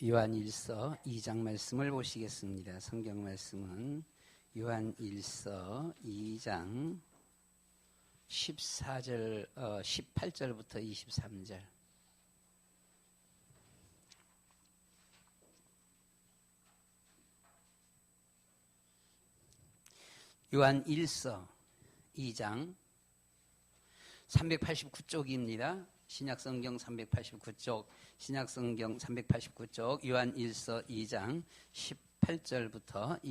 요한일서 2장 말씀을 보시겠습니다. 성경 말씀은 요한일서 2장 18절부터 23절. 요한일서 2장 389쪽입니다. 신약성경 389쪽, 신약성경 389쪽, 요한일서 2장 18절부터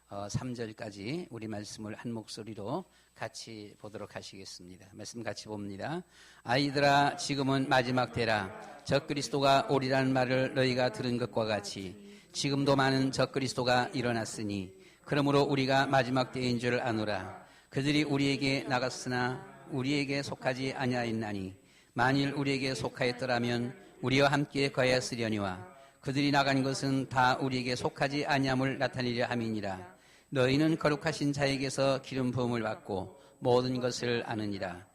23절까지 우리 말씀을 한 목소리로 같이 보도록 하시겠습니다. 말씀 같이 봅니다. 아이들아, 지금은 마지막 때라. 적그리스도가 오리라는 말을 너희가 들은 것과 같이 지금도 많은 적그리스도가 일어났으니 그러므로 우리가 마지막 때인 줄 아노라. 그들이 우리에게 나갔으나 우리에게 속하지 아니하였나니 만일 우리에게 속하였더라면 우리와 함께 거하였으려니와 그들이 나간 것은 다 우리에게 속하지 아니함을 나타내려 함이니라. 너희는 거룩하신 자에게서 기름 부음을 받고 모든 것을 아느니라.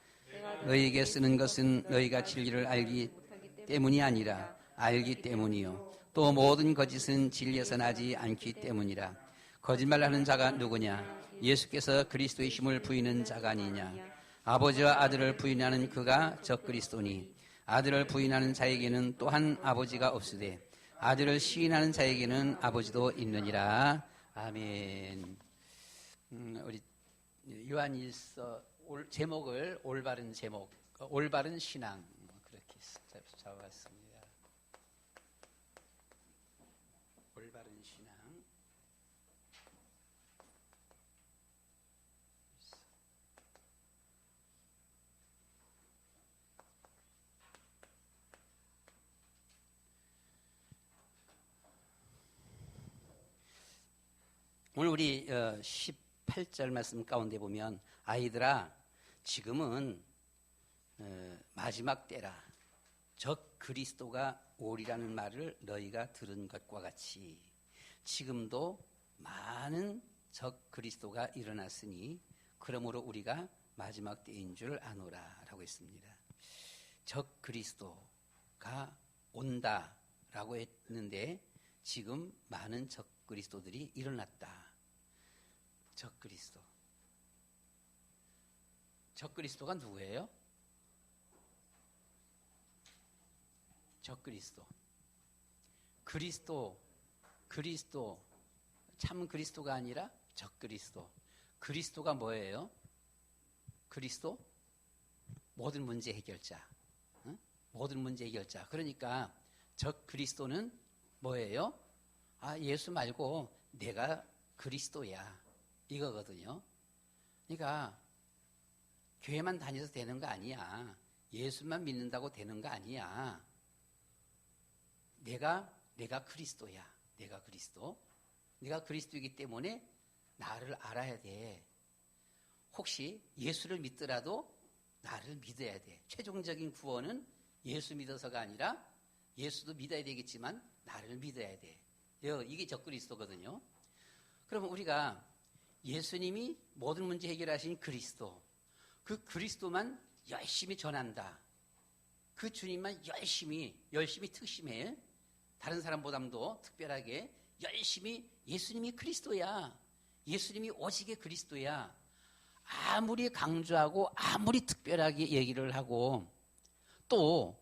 너희에게 쓰는 것은 너희가 진리를 알기 때문이 아니라 알기 때문이요 또 모든 거짓은 진리에서 나지 않기 때문이라. 거짓말하는 자가 누구냐? 예수께서 그리스도의 힘을 부인하는 자가 아니냐? 아버지와 아들을 부인하는 그가 적그리스도니 아들을 부인하는 자에게는 또한 아버지가 없으되 아들을 시인하는 자에게는 아버지도 있느니라. 아멘. 우리 요한일서 제목을 올바른 제목, 올바른 신앙 그렇게 잡아봤습니다. 올바른 신앙. 오늘 우리 18절 말씀 가운데 보면 아이들아, 지금은 마지막 때라. 적 그리스도가 오리라는 말을 너희가 들은 것과 같이 지금도 많은 적 그리스도가 일어났으니 그러므로 우리가 마지막 때인 줄 아노라 라고 했습니다. 적 그리스도가 온다라고 했는데 지금 많은 적 그리스도들이 일어났다. 적 그리스도. 적 그리스도가 누구예요? 적 그리스도. 그리스도. 참 그리스도가 아니라 적 그리스도. 그리스도가 뭐예요? 그리스도? 모든 문제 해결자. 응? 모든 문제 해결자. 그러니까 적 그리스도는 뭐예요? 예수 말고 내가 그리스도야. 이거거든요. 그러니까 교회만 다녀서 되는 거 아니야. 예수만 믿는다고 되는 거 아니야. 내가 그리스도야. 내가 그리스도. 내가 그리스도이기 때문에 나를 알아야 돼. 혹시 예수를 믿더라도 나를 믿어야 돼. 최종적인 구원은 예수 믿어서가 아니라 예수도 믿어야 되겠지만 나를 믿어야 돼. 이게 적그리스도거든요. 그러면 우리가 예수님이 모든 문제 해결하신 그리스도, 그 그리스도만 열심히 전한다. 그 주님만 열심히 특심해. 다른 사람보다도 특별하게 열심히 예수님이 그리스도야. 예수님이 오직의 그리스도야. 아무리 강조하고 아무리 특별하게 얘기를 하고 또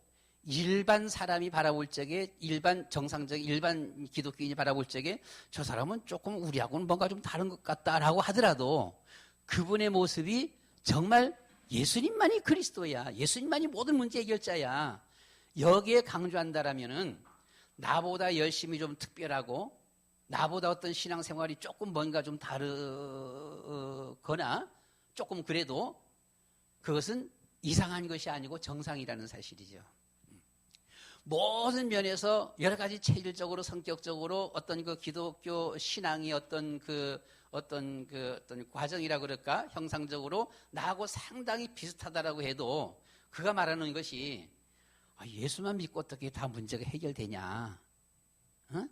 일반 사람이 바라볼 적에 일반 기독교인이 바라볼 적에 저 사람은 조금 우리하고는 뭔가 좀 다른 것 같다라고 하더라도 그분의 모습이 정말 예수님만이 그리스도야. 예수님만이 모든 문제 해결자야. 여기에 강조한다라면은 나보다 열심히 좀 특별하고 나보다 어떤 신앙생활이 조금 뭔가 좀 다르거나 조금 그래도 그것은 이상한 것이 아니고 정상이라는 사실이죠. 모든 면에서 여러 가지 체질적으로 성격적으로 어떤 그 기독교 신앙의 어떤 과정이라 그럴까 형상적으로 나하고 상당히 비슷하다라고 해도 그가 말하는 것이 예수만 믿고 어떻게 다 문제가 해결되냐? 어?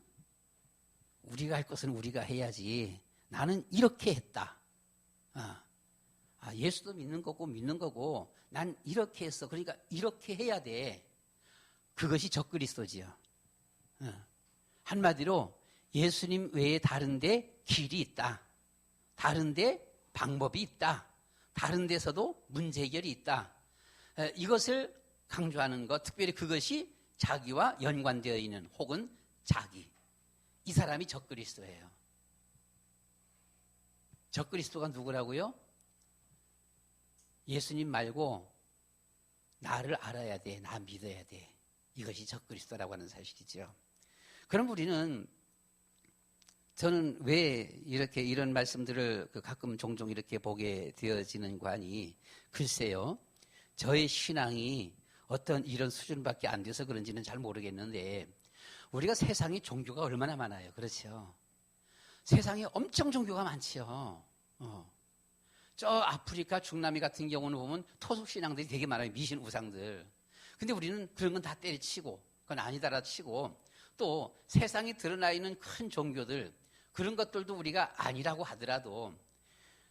우리가 할 것은 우리가 해야지. 나는 이렇게 했다. 예수도 믿는 거고 난 이렇게 했어. 그러니까 이렇게 해야 돼. 그것이 적그리스도지요. 한마디로 예수님 외에 다른데 길이 있다. 다른데 방법이 있다. 다른 데서도 문제 해결이 있다. 이것을 강조하는 것, 특별히 그것이 자기와 연관되어 있는 혹은 자기. 이 사람이 적그리스도예요. 적그리스도가 누구라고요? 예수님 말고 나를 알아야 돼. 나 믿어야 돼. 이것이 적그리스도라고 하는 사실이죠. 그럼 저는 왜 이렇게 이런 말씀들을 가끔 종종 이렇게 보게 되어지는 관이 글쎄요. 저의 신앙이 어떤 이런 수준밖에 안 돼서 그런지는 잘 모르겠는데 우리가 세상에 종교가 얼마나 많아요. 그렇죠. 세상에 엄청 종교가 많지요. 저 아프리카 중남미 같은 경우는 보면 토속 신앙들이 되게 많아요. 미신 우상들. 근데 우리는 그런 건 다 때려치고 그건 아니다라 치고 또 세상에 드러나 있는 큰 종교들 그런 것들도 우리가 아니라고 하더라도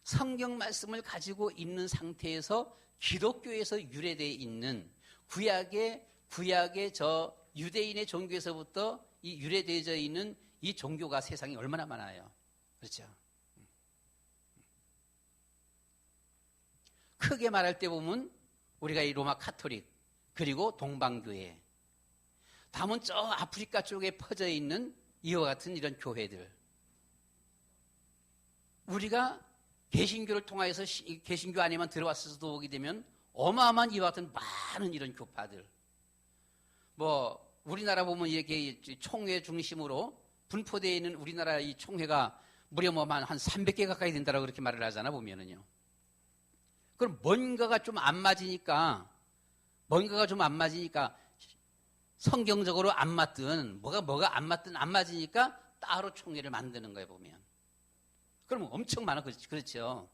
성경 말씀을 가지고 있는 상태에서 기독교에서 유래되어 있는 구약의 저 유대인의 종교에서부터 이 유래되어져 있는 이 종교가 세상에 얼마나 많아요. 그렇죠. 크게 말할 때 보면 우리가 이 로마 카톨릭 그리고 동방교회 다음은 저 아프리카 쪽에 퍼져 있는 이와 같은 이런 교회들 우리가 개신교를 통하여서 개신교 안에만 들어왔어도 보게 되면 어마어마한 이와 같은 많은 이런 교파들 우리나라 보면 이렇게 총회 중심으로 분포되어 있는 우리나라 이 총회가 무려 한 300개 가까이 된다라고 그렇게 말을 하잖아 보면은요. 그럼 뭔가가 좀 안 맞으니까 성경적으로 안 맞든 뭐가 안 맞든 안 맞으니까 따로 총회를 만드는 거예요 보면. 그러면 엄청 많아 그렇죠.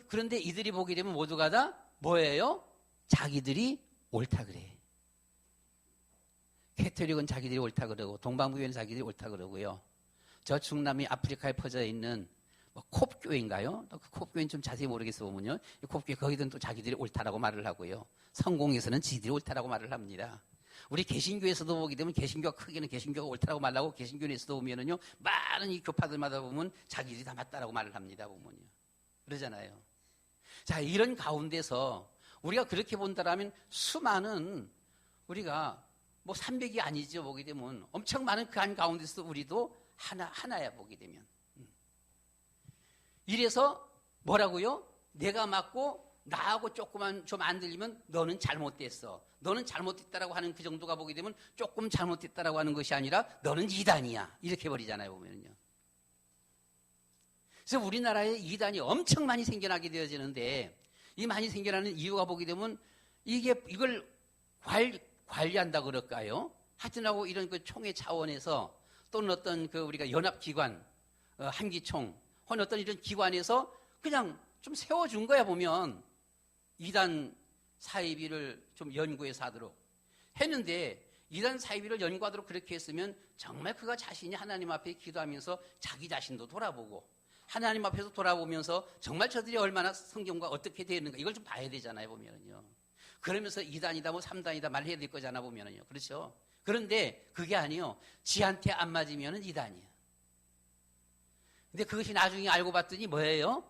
그런데 이들이 보게 되면 모두가 다 뭐예요? 자기들이 옳다 그래. 캐톨릭은 자기들이 옳다 그러고 동방교회는 자기들이 옳다 그러고요. 저 중남미 아프리카에 퍼져 있는 콥교회인가요? 그 콥교회는 좀 자세히 모르겠어 보면요. 콥교회 거기든 또 자기들이 옳다라고 말을 하고요. 성공에서는 지들이 옳다라고 말을 합니다. 우리 개신교에서도 보게 되면 개신교가 크게는 개신교가 옳다라고 말하고 개신교에서도 보면은요. 많은 이 교파들마다 보면 자기들이 다 맞다라고 말을 합니다. 보면요. 그러잖아요. 자, 이런 가운데서 우리가 그렇게 본다라면 수많은 우리가 300이 아니죠. 보게 되면 엄청 많은 그 한 가운데서 우리도 하나야 보게 되면. 이래서 뭐라고요? 내가 맞고 나하고 조금만 좀 안 들리면 너는 잘못됐어. 너는 잘못됐다라고 하는 그 정도가 보게 되면 조금 잘못됐다라고 하는 것이 아니라 너는 이단이야. 이렇게 버리잖아요. 보면요. 그래서 우리나라에 이단이 엄청 많이 생겨나게 되어지는데 이 많이 생겨나는 이유가 보게 되면 이걸 관리한다 그럴까요? 하여튼하고 이런 그 총회 차원에서 또는 어떤 그 우리가 연합기관, 한기총, 혹은 어떤 이런 기관에서 그냥 좀 세워준 거야 보면 이단 사이비를 좀 연구해서 하도록 했는데 이단 사이비를 연구하도록 그렇게 했으면 정말 그가 자신이 하나님 앞에 기도하면서 자기 자신도 돌아보고 하나님 앞에서 돌아보면서 정말 저들이 얼마나 성경과 어떻게 되어 있는가 이걸 좀 봐야 되잖아요 보면은요. 그러면서 2단이다 3단이다 말해야 될 거잖아 보면은요. 그렇죠? 그런데 그게 아니요. 지한테 안 맞으면은 2단이야. 근데 그것이 나중에 알고 봤더니 뭐예요?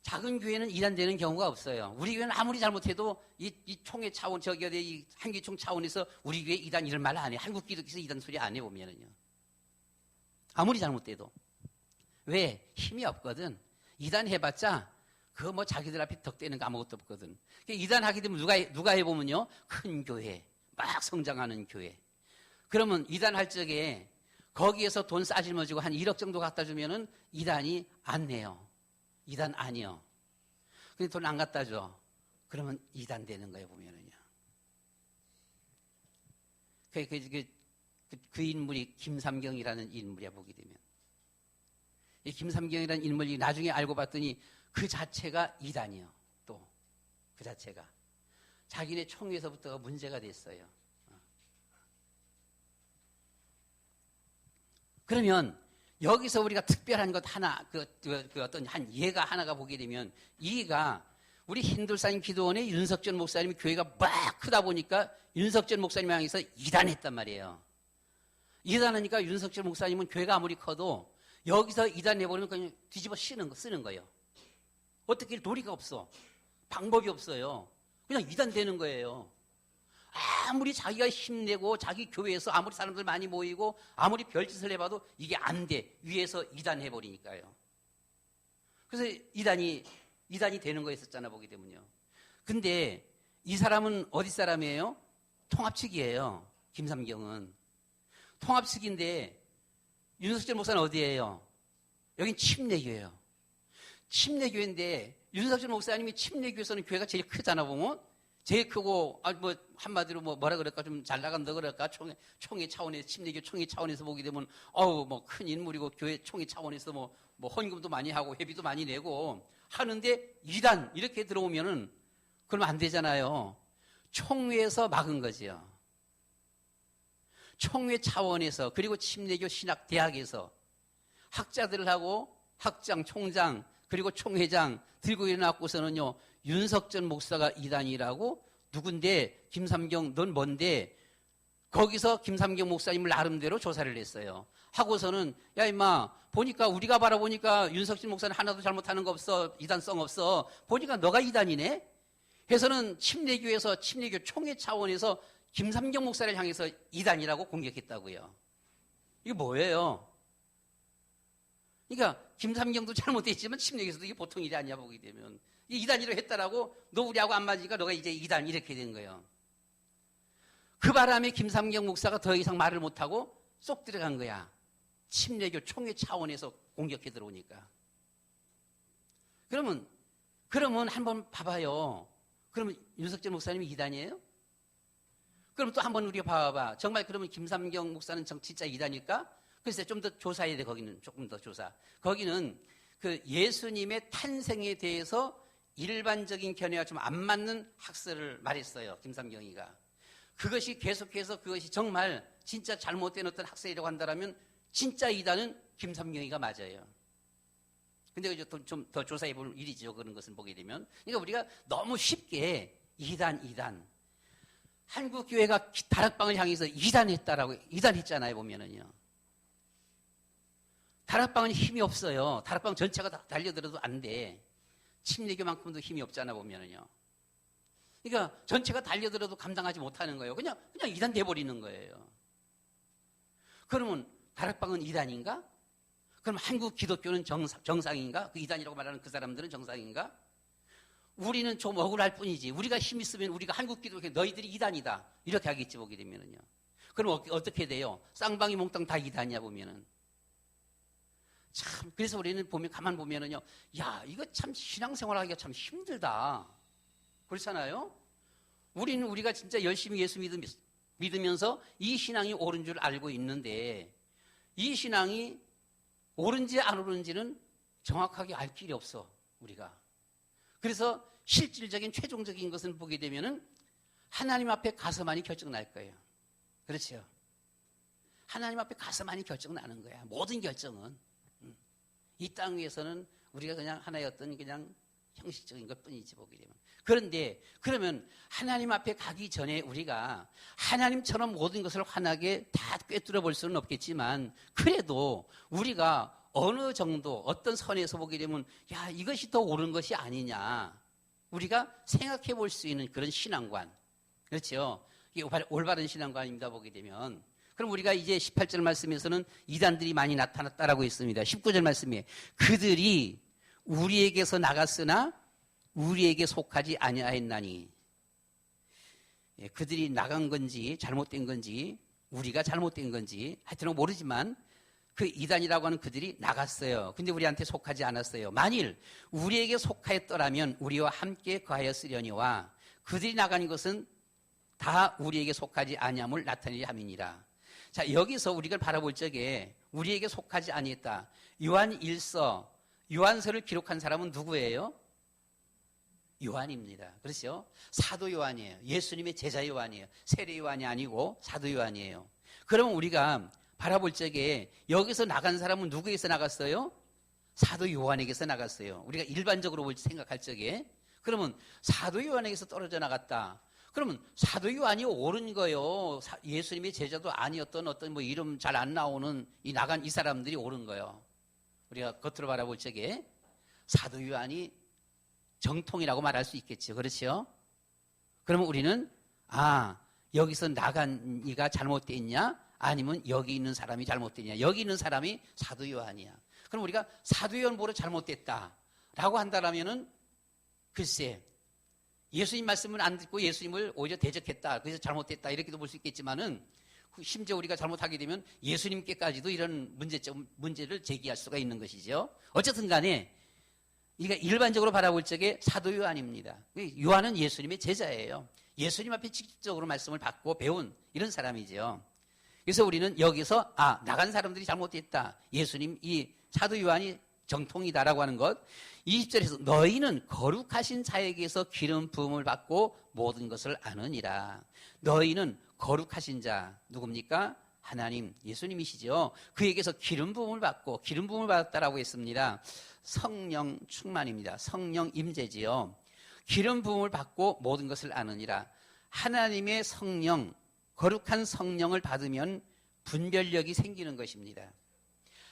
작은 교회는 2단 되는 경우가 없어요. 우리 교회는 아무리 잘못해도 이 총회 차원, 이 한기총 차원에서 우리 교회 2단 이런 말 안 해. 한국 기독교에서 2단 소리 안 해, 보면은요. 아무리 잘못돼도. 왜? 힘이 없거든. 2단 해봤자, 그거 자기들 앞에 덕대는 거 아무것도 없거든. 2단 하게 되면 누가 해보면요. 큰 교회, 막 성장하는 교회. 그러면 2단 할 적에 거기에서 돈 싸질머지고 한 1억 정도 갖다 주면은 2단이 안 내요. 2단 아니요. 근데 돈 안 갖다 줘. 그러면 2단 되는 거예요, 보면은요. 그 인물이 김삼경이라는 인물이야, 보게 되면. 이 김삼경이라는 인물이 나중에 알고 봤더니 그 자체가 2단이요. 또. 그 자체가. 자기네 총회에서부터가 문제가 됐어요. 그러면 여기서 우리가 특별한 것 하나, 어떤 한 예가 하나가 보게 되면 이가 우리 힌둘사님 기도원의 윤석전 목사님 교회가 막 크다 보니까 윤석전 목사님 향해서 이단했단 말이에요. 이단하니까 윤석철 목사님은 교회가 아무리 커도 여기서 이단해버리면 그냥 뒤집어 쓰는 거예요. 어떻게 도리가 없어. 방법이 없어요. 그냥 이단되는 거예요. 아무리 자기가 힘내고 자기 교회에서 아무리 사람들 많이 모이고 아무리 별짓을 해봐도 이게 안 돼. 위에서 이단해버리니까요. 그래서 이단이 되는 거였었잖아, 보게 되면요. 근데 이 사람은 어디 사람이에요? 통합측이에요. 김삼경은. 통합측인데 윤석철 목사는 어디예요? 여긴 침례교예요. 침례교회인데 윤석철 목사님이 침례교에서는 교회가 제일 크잖아 보면. 제일 크고 한마디로 뭐라 그럴까 좀 잘 나간다 그럴까 총회 차원에서 침례교 총회 차원에서 보게 되면 큰 인물이고 교회 총회 차원에서 뭐 헌금도 많이 하고 회비도 많이 내고 하는데 이단 이렇게 들어오면은 그러면 안 되잖아요. 총회에서 막은 거지요. 총회 차원에서 그리고 침례교 신학대학에서 학자들하고 학장, 총장 그리고 총회장 들고 일어나고서는요. 윤석철 목사가 이단이라고 누군데 김삼경 넌 뭔데 거기서 김삼경 목사님을 나름대로 조사를 했어요. 하고서는 야 임마 보니까 우리가 바라보니까 윤석철 목사는 하나도 잘못하는 거 없어. 이단성 없어. 보니까 너가 이단이네. 해서는 침례교에서 침례교 총회 차원에서 김삼경 목사를 향해서 이단이라고 공격했다고요. 이게 뭐예요? 그러니까 김삼경도 잘못했지만 침례교에서도 이게 보통 일이 아니야 보게 되면. 이단이라고 했다라고 너 우리하고 안 맞으니까 너가 이제 이단 이렇게 된 거예요. 그 바람에 김삼경 목사가 더 이상 말을 못하고 쏙 들어간 거야. 침례교 총회 차원에서 공격해 들어오니까. 그러면 한번 봐봐요. 그러면 윤석철 목사님이 이단이에요? 그럼 또 한번 우리가 봐봐. 정말 그러면 김삼경 목사는 진짜 이단일까? 글쎄 좀 더 조사해야 돼. 거기는 조금 더 조사. 거기는 그 예수님의 탄생에 대해서 일반적인 견해와 좀 안 맞는 학설을 말했어요. 김삼경이가. 그것이 계속해서 그것이 정말 진짜 잘못된 어떤 학설이라고 한다면 진짜 이단은 김삼경이가 맞아요. 근데 좀 더 조사해 볼 일이죠. 그런 것을 보게 되면. 그러니까 우리가 너무 쉽게 이단. 한국교회가 다락방을 향해서 이단했잖아요. 보면은요. 다락방은 힘이 없어요. 다락방 전체가 다 달려들어도 안 돼. 침례교만큼도 힘이 없잖아 보면은요. 그러니까 전체가 달려들어도 감당하지 못하는 거예요. 그냥 이단 돼버리는 거예요. 그러면 다락방은 이단인가? 그럼 한국 기독교는 정상인가? 그 이단이라고 말하는 그 사람들은 정상인가? 우리는 좀 억울할 뿐이지. 우리가 힘 있으면 우리가 한국 기독교 너희들이 이단이다. 이렇게 하겠지 보게 되면은요. 그럼 어떻게 돼요? 쌍방이 몽땅 다 이단이야 보면은. 참 그래서 우리는 가만 보면은요. 야 이거 참 신앙생활하기가 참 힘들다. 그렇잖아요? 우리가 진짜 열심히 예수 믿으면서 이 신앙이 옳은 줄 알고 있는데 이 신앙이 옳은지 안 옳은지는 정확하게 알 길이 없어 우리가. 그래서 실질적인 최종적인 것을 보게 되면은 하나님 앞에 가서만이 결정날 거예요. 그렇죠? 하나님 앞에 가서만이 결정나는 거야. 모든 결정은. 이 땅 위에서는 우리가 그냥 하나의 어떤 그냥 형식적인 것 뿐이지 보게 되면. 그런데 그러면 하나님 앞에 가기 전에 우리가 하나님처럼 모든 것을 환하게 다 꿰뚫어 볼 수는 없겠지만 그래도 우리가 어느 정도 어떤 선에서 보게 되면 야 이것이 더 옳은 것이 아니냐 우리가 생각해 볼 수 있는 그런 신앙관. 그렇죠? 이게 올바른 신앙관입니다 보게 되면. 그럼 우리가 이제 18절 말씀에서는 이단들이 많이 나타났다라고 했습니다. 19절 말씀에 그들이 우리에게서 나갔으나 우리에게 속하지 아니하였나니. 그들이 나간 건지 잘못된 건지 우리가 잘못된 건지 하여튼 모르지만 그 이단이라고 하는 그들이 나갔어요. 근데 우리한테 속하지 않았어요. 만일 우리에게 속하였더라면 우리와 함께 거하였으려니와 그들이 나가는 것은 다 우리에게 속하지 아니함을 나타내려 함이니라. 자, 여기서 우리가 바라볼 적에 우리에게 속하지 아니했다. 요한서를 기록한 사람은 누구예요? 요한입니다. 그렇죠? 사도 요한이에요. 예수님의 제자 요한이에요. 세례 요한이 아니고 사도 요한이에요. 그러면 우리가 바라볼 적에 여기서 나간 사람은 누구에게서 나갔어요? 사도 요한에게서 나갔어요. 우리가 일반적으로 생각할 적에 그러면 사도 요한에게서 떨어져 나갔다. 그러면 사도 요한이 옳은 거요. 예수님의 제자도 아니었던 어떤 뭐 이름 잘 안 나오는 이 나간 이 사람들이 옳은 거요. 우리가 겉으로 바라볼 적에 사도 요한이 정통이라고 말할 수 있겠죠. 그렇죠? 그러면 우리는 여기서 나간 이가 잘못되어 있냐? 아니면 여기 있는 사람이 잘못되냐? 여기 있는 사람이 사도 요한이야. 그럼 우리가 사도 요한 보러 잘못됐다라고 한다라면은 글쎄 예수님 말씀을 안 듣고 예수님을 오히려 대적했다. 그래서 잘못됐다. 이렇게도 볼 수 있겠지만은 심지어 우리가 잘못하게 되면 예수님께까지도 이런 문제를 제기할 수가 있는 것이죠. 어쨌든 간에 우리가 일반적으로 바라볼 적에 사도 요한입니다. 요한은 예수님의 제자예요. 예수님 앞에 직접적으로 말씀을 받고 배운 이런 사람이죠. 그래서 우리는 여기서 나간 사람들이 잘못됐다. 예수님 이 사도 요한이 정통이다라고 하는 것. 20절에서 너희는 거룩하신 자에게서 기름 부음을 받고 모든 것을 아느니라. 너희는 거룩하신 자 누굽니까? 하나님 예수님이시죠. 그에게서 기름 부음을 받고 기름 부음을 받았다라고 했습니다. 성령 충만입니다. 성령 임재지요. 기름 부음을 받고 모든 것을 아느니라. 하나님의 성령, 거룩한 성령을 받으면 분별력이 생기는 것입니다.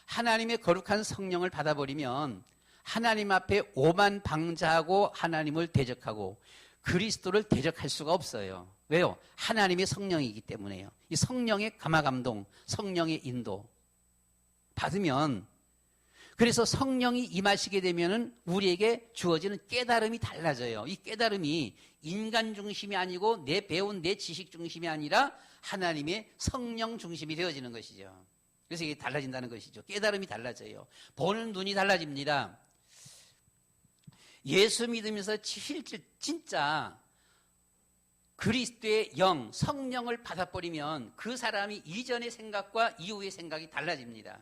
하나님의 거룩한 성령을 받아버리면 하나님 앞에 오만방자하고 하나님을 대적하고 그리스도를 대적할 수가 없어요. 왜요? 하나님의 성령이기 때문에요. 이 성령의 감화감동, 성령의 인도 받으면 그래서 성령이 임하시게 되면은 우리에게 주어지는 깨달음이 달라져요. 이 깨달음이 인간 중심이 아니고 내 배운 내 지식 중심이 아니라 하나님의 성령 중심이 되어지는 것이죠. 그래서 이게 달라진다는 것이죠. 깨달음이 달라져요. 보는 눈이 달라집니다. 예수 믿으면서 진짜 그리스도의 영, 성령을 받아버리면 그 사람이 이전의 생각과 이후의 생각이 달라집니다.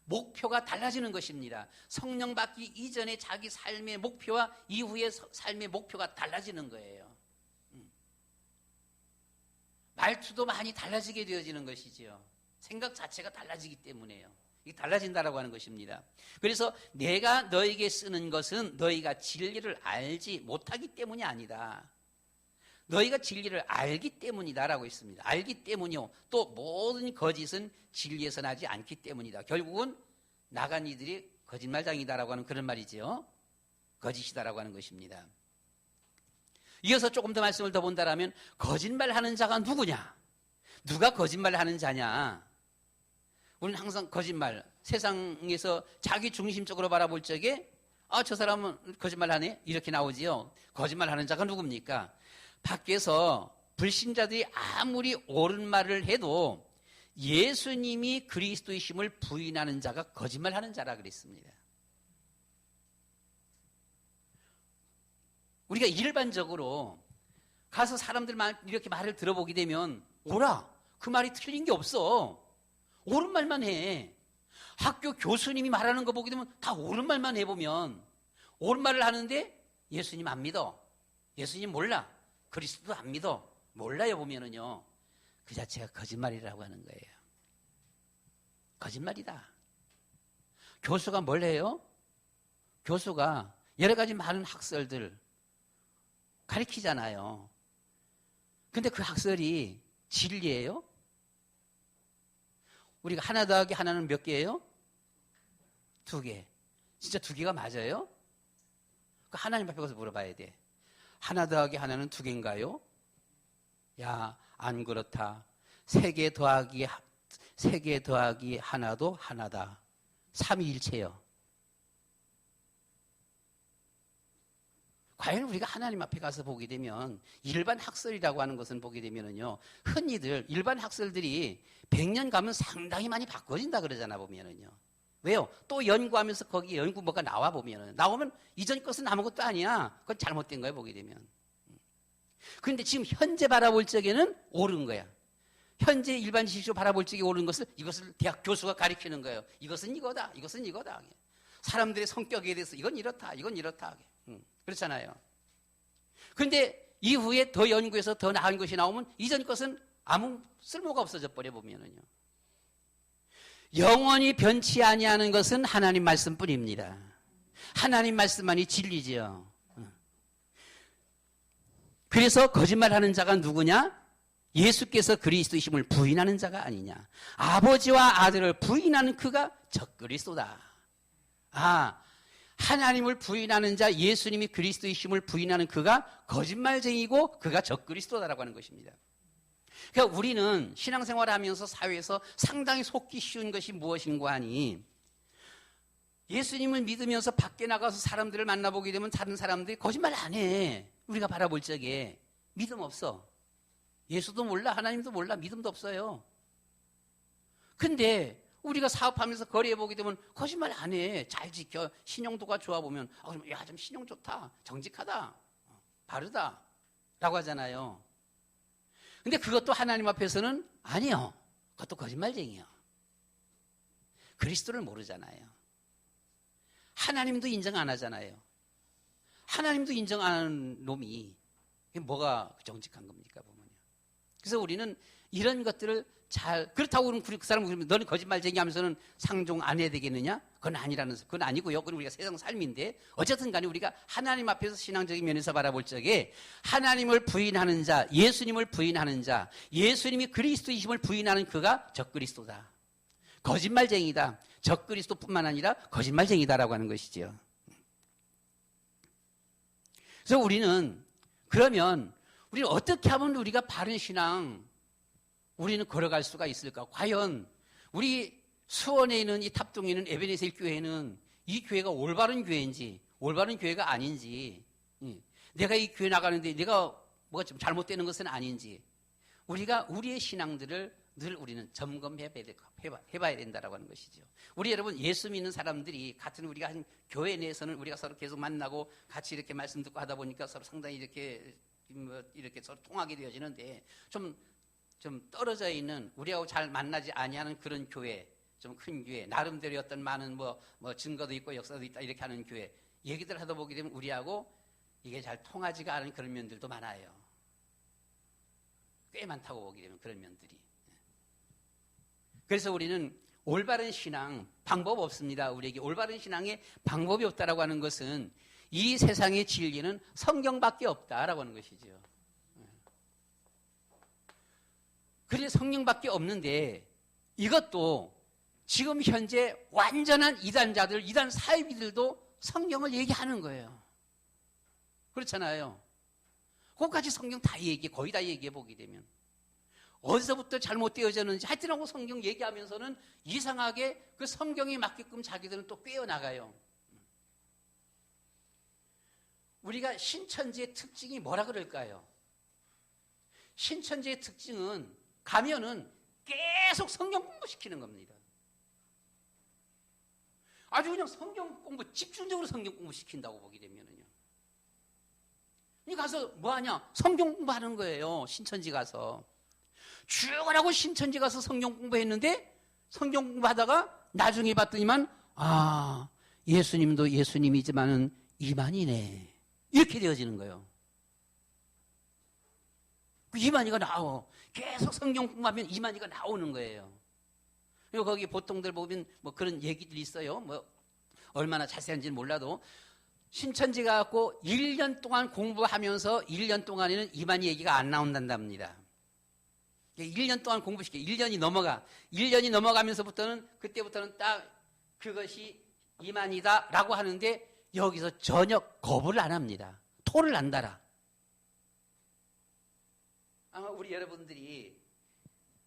목표가 달라지는 것입니다. 성령 받기 이전의 자기 삶의 목표와 이후의 삶의 목표가 달라지는 거예요. 말투도 많이 달라지게 되어지는 것이지요. 생각 자체가 달라지기 때문에요. 이게 달라진다라고 하는 것입니다. 그래서 내가 너에게 쓰는 것은 너희가 진리를 알지 못하기 때문이 아니다. 너희가 진리를 알기 때문이다라고 했습니다. 알기 때문이요. 또 모든 거짓은 진리에서 나지 않기 때문이다. 결국은 나간 이들이 거짓말장이다라고 하는 그런 말이죠. 거짓이다라고 하는 것입니다. 이어서 조금 더 말씀을 더 본다라면 거짓말하는 자가 누구냐? 누가 거짓말하는 자냐? 우리는 항상 거짓말, 세상에서 자기 중심적으로 바라볼 적에 저 사람은 거짓말하네? 이렇게 나오지요. 거짓말하는 자가 누굽니까? 밖에서 불신자들이 아무리 옳은 말을 해도 예수님이 그리스도이심을 부인하는 자가 거짓말하는 자라 그랬습니다. 우리가 일반적으로 가서 사람들만 이렇게 말을 들어보게 되면 오라, 그 말이 틀린 게 없어. 옳은 말만 해. 학교 교수님이 말하는 거 보게 되면 다 옳은 말만 해보면 옳은 말을 하는데 예수님 안 믿어. 예수님 몰라. 그리스도도 안 믿어. 몰라요 보면은요. 그 자체가 거짓말이라고 하는 거예요. 거짓말이다. 교수가 뭘 해요? 교수가 여러 가지 많은 학설들 가르치잖아요. 근데 그 학설이 진리예요? 우리가 하나 더하기 하나는 몇 개예요? 2개. 진짜 2개가 맞아요? 그 하나님 앞에 가서 물어봐야 돼. 하나 더하기 하나는 2개인가요? 야, 안 그렇다. 3개 더하기 하나도 하나다. 삼위일체요. 과연 우리가 하나님 앞에 가서 보게 되면 일반 학설이라고 하는 것은 보게 되면은요, 흔히들 일반 학설들이 100년 가면 상당히 많이 바꿔진다 그러잖아 보면은요. 왜요? 또 연구하면서 거기 연구 뭐가 나와 보면은 나오면 이전 것은 아무것도 아니야. 그건 잘못된 거예요 보게 되면. 그런데 지금 현재 바라볼 적에는 옳은 거야. 현재 일반 지식으로 바라볼 적에 옳은 것을 이것을 대학 교수가 가르치는 거예요. 이것은 이거다. 이것은 이거다. 사람들의 성격에 대해서 이건 이렇다. 이건 이렇다. 그렇잖아요. 그런데 이후에 더 연구해서 더 나은 것이 나오면 이전 것은 아무 쓸모가 없어져 버려 보면은요. 영원히 변치 아니하는 것은 하나님 말씀뿐입니다. 하나님 말씀만이 진리죠. 그래서 거짓말하는 자가 누구냐? 예수께서 그리스도이심을 부인하는 자가 아니냐. 아버지와 아들을 부인하는 그가 적그리스도다. 하나님을 부인하는 자, 예수님이 그리스도이심을 부인하는 그가 거짓말쟁이고 그가 적그리스도다라고 하는 것입니다. 그러니까 우리는 신앙생활을 하면서 사회에서 상당히 속기 쉬운 것이 무엇인가 하니, 예수님을 믿으면서 밖에 나가서 사람들을 만나보게 되면 다른 사람들이 거짓말 안 해. 우리가 바라볼 적에 믿음 없어. 예수도 몰라, 하나님도 몰라, 믿음도 없어요. 근데 우리가 사업하면서 거리에 보게 되면 거짓말 안 해. 잘 지켜. 신용도가 좋아 보면 야, 좀 신용 좋다, 정직하다, 바르다 라고 하잖아요. 근데 그것도 하나님 앞에서는 아니요, 그것도 거짓말쟁이요. 그리스도를 모르잖아요. 하나님도 인정 안 하잖아요. 하나님도 인정 안 하는 놈이 뭐가 정직한 겁니까, 보면요. 그래서 우리는 이런 것들을 그렇다고 그 사람 그러면 너는 거짓말쟁이 하면서는 상종 안 해야 되겠느냐? 그건 아니고요. 그건 우리가 세상 삶인데, 어쨌든 간에 우리가 하나님 앞에서 신앙적인 면에서 바라볼 적에 하나님을 부인하는 자, 예수님을 부인하는 자, 예수님이 그리스도이심을 부인하는 그가 적그리스도다. 거짓말쟁이다. 적그리스도뿐만 아니라 거짓말쟁이다라고 하는 것이지요. 그래서 그러면 우리는 어떻게 하면 우리가 바른 신앙 우리는 걸어갈 수가 있을까? 과연 우리 수원에 있는 이 탑동에 있는 에베네셀 교회는 이 교회가 올바른 교회인지 올바른 교회가 아닌지, 내가 이 교회 나가는데 내가 뭐가 좀 잘못되는 것은 아닌지, 우리가 우리의 신앙들을 늘 우리는 점검해봐야 된다라고 하는 것이죠. 우리 여러분, 예수 믿는 사람들이 같은 우리가 한 교회 내에서는 우리가 서로 계속 만나고 같이 이렇게 말씀 듣고 하다 보니까 서로 상당히 이렇게 서로 통하게 되어지는데, 좀 떨어져 있는, 우리하고 잘 만나지 아니하는 그런 교회, 좀 큰 교회, 나름대로 어떤 많은 뭐 증거도 있고 역사도 있다 이렇게 하는 교회 얘기들 하다 보게 되면 우리하고 이게 잘 통하지가 않은 그런 면들도 많아요. 꽤 많다고 보게 되면 그런 면들이. 그래서 우리는 올바른 신앙 방법 없습니다. 우리에게 올바른 신앙에 방법이 없다라고 하는 것은 이 세상의 진리는 성경밖에 없다라고 하는 것이죠. 그래서 성경밖에 없는데, 이것도 지금 현재 완전한 이단자들, 이단 사이비들도 성경을 얘기하는 거예요. 그렇잖아요. 그것까지 성경 다 거의 다 얘기해 보게 되면 어디서부터 잘못되어졌는지 하여튼하고 성경 얘기하면서는 이상하게 그 성경에 맞게끔 자기들은 또 꿰어나가요. 우리가 신천지의 특징이 뭐라 그럴까요? 신천지의 특징은 가면은 계속 성경 공부시키는 겁니다. 아주 그냥 성경 공부, 집중적으로 성경 공부시킨다고 보게 되면은요. 이 가서 뭐하냐? 성경 공부하는 거예요. 신천지 가서. 죽으라고 신천지 가서 성경 공부했는데, 성경 공부하다가 나중에 봤더니만, 예수님도 예수님이지만은 이만이네. 이렇게 되어지는 거예요. 그 이만희가 나와. 계속 성경 공부하면 이만희가 나오는 거예요. 그리고 거기 보통들 보면 뭐 그런 얘기들이 있어요. 뭐 얼마나 자세한지는 몰라도 신천지 가갖고 1년 동안 공부하면서 1년 동안에는 이만희 얘기가 안 나온단답니다. 1년 동안 공부시켜. 1년이 넘어가. 1년이 넘어가면서부터는, 그때부터는 딱 그것이 이만희다라고 하는데, 여기서 전혀 거부를 안 합니다. 토를 안 달아. 아마 우리 여러분들이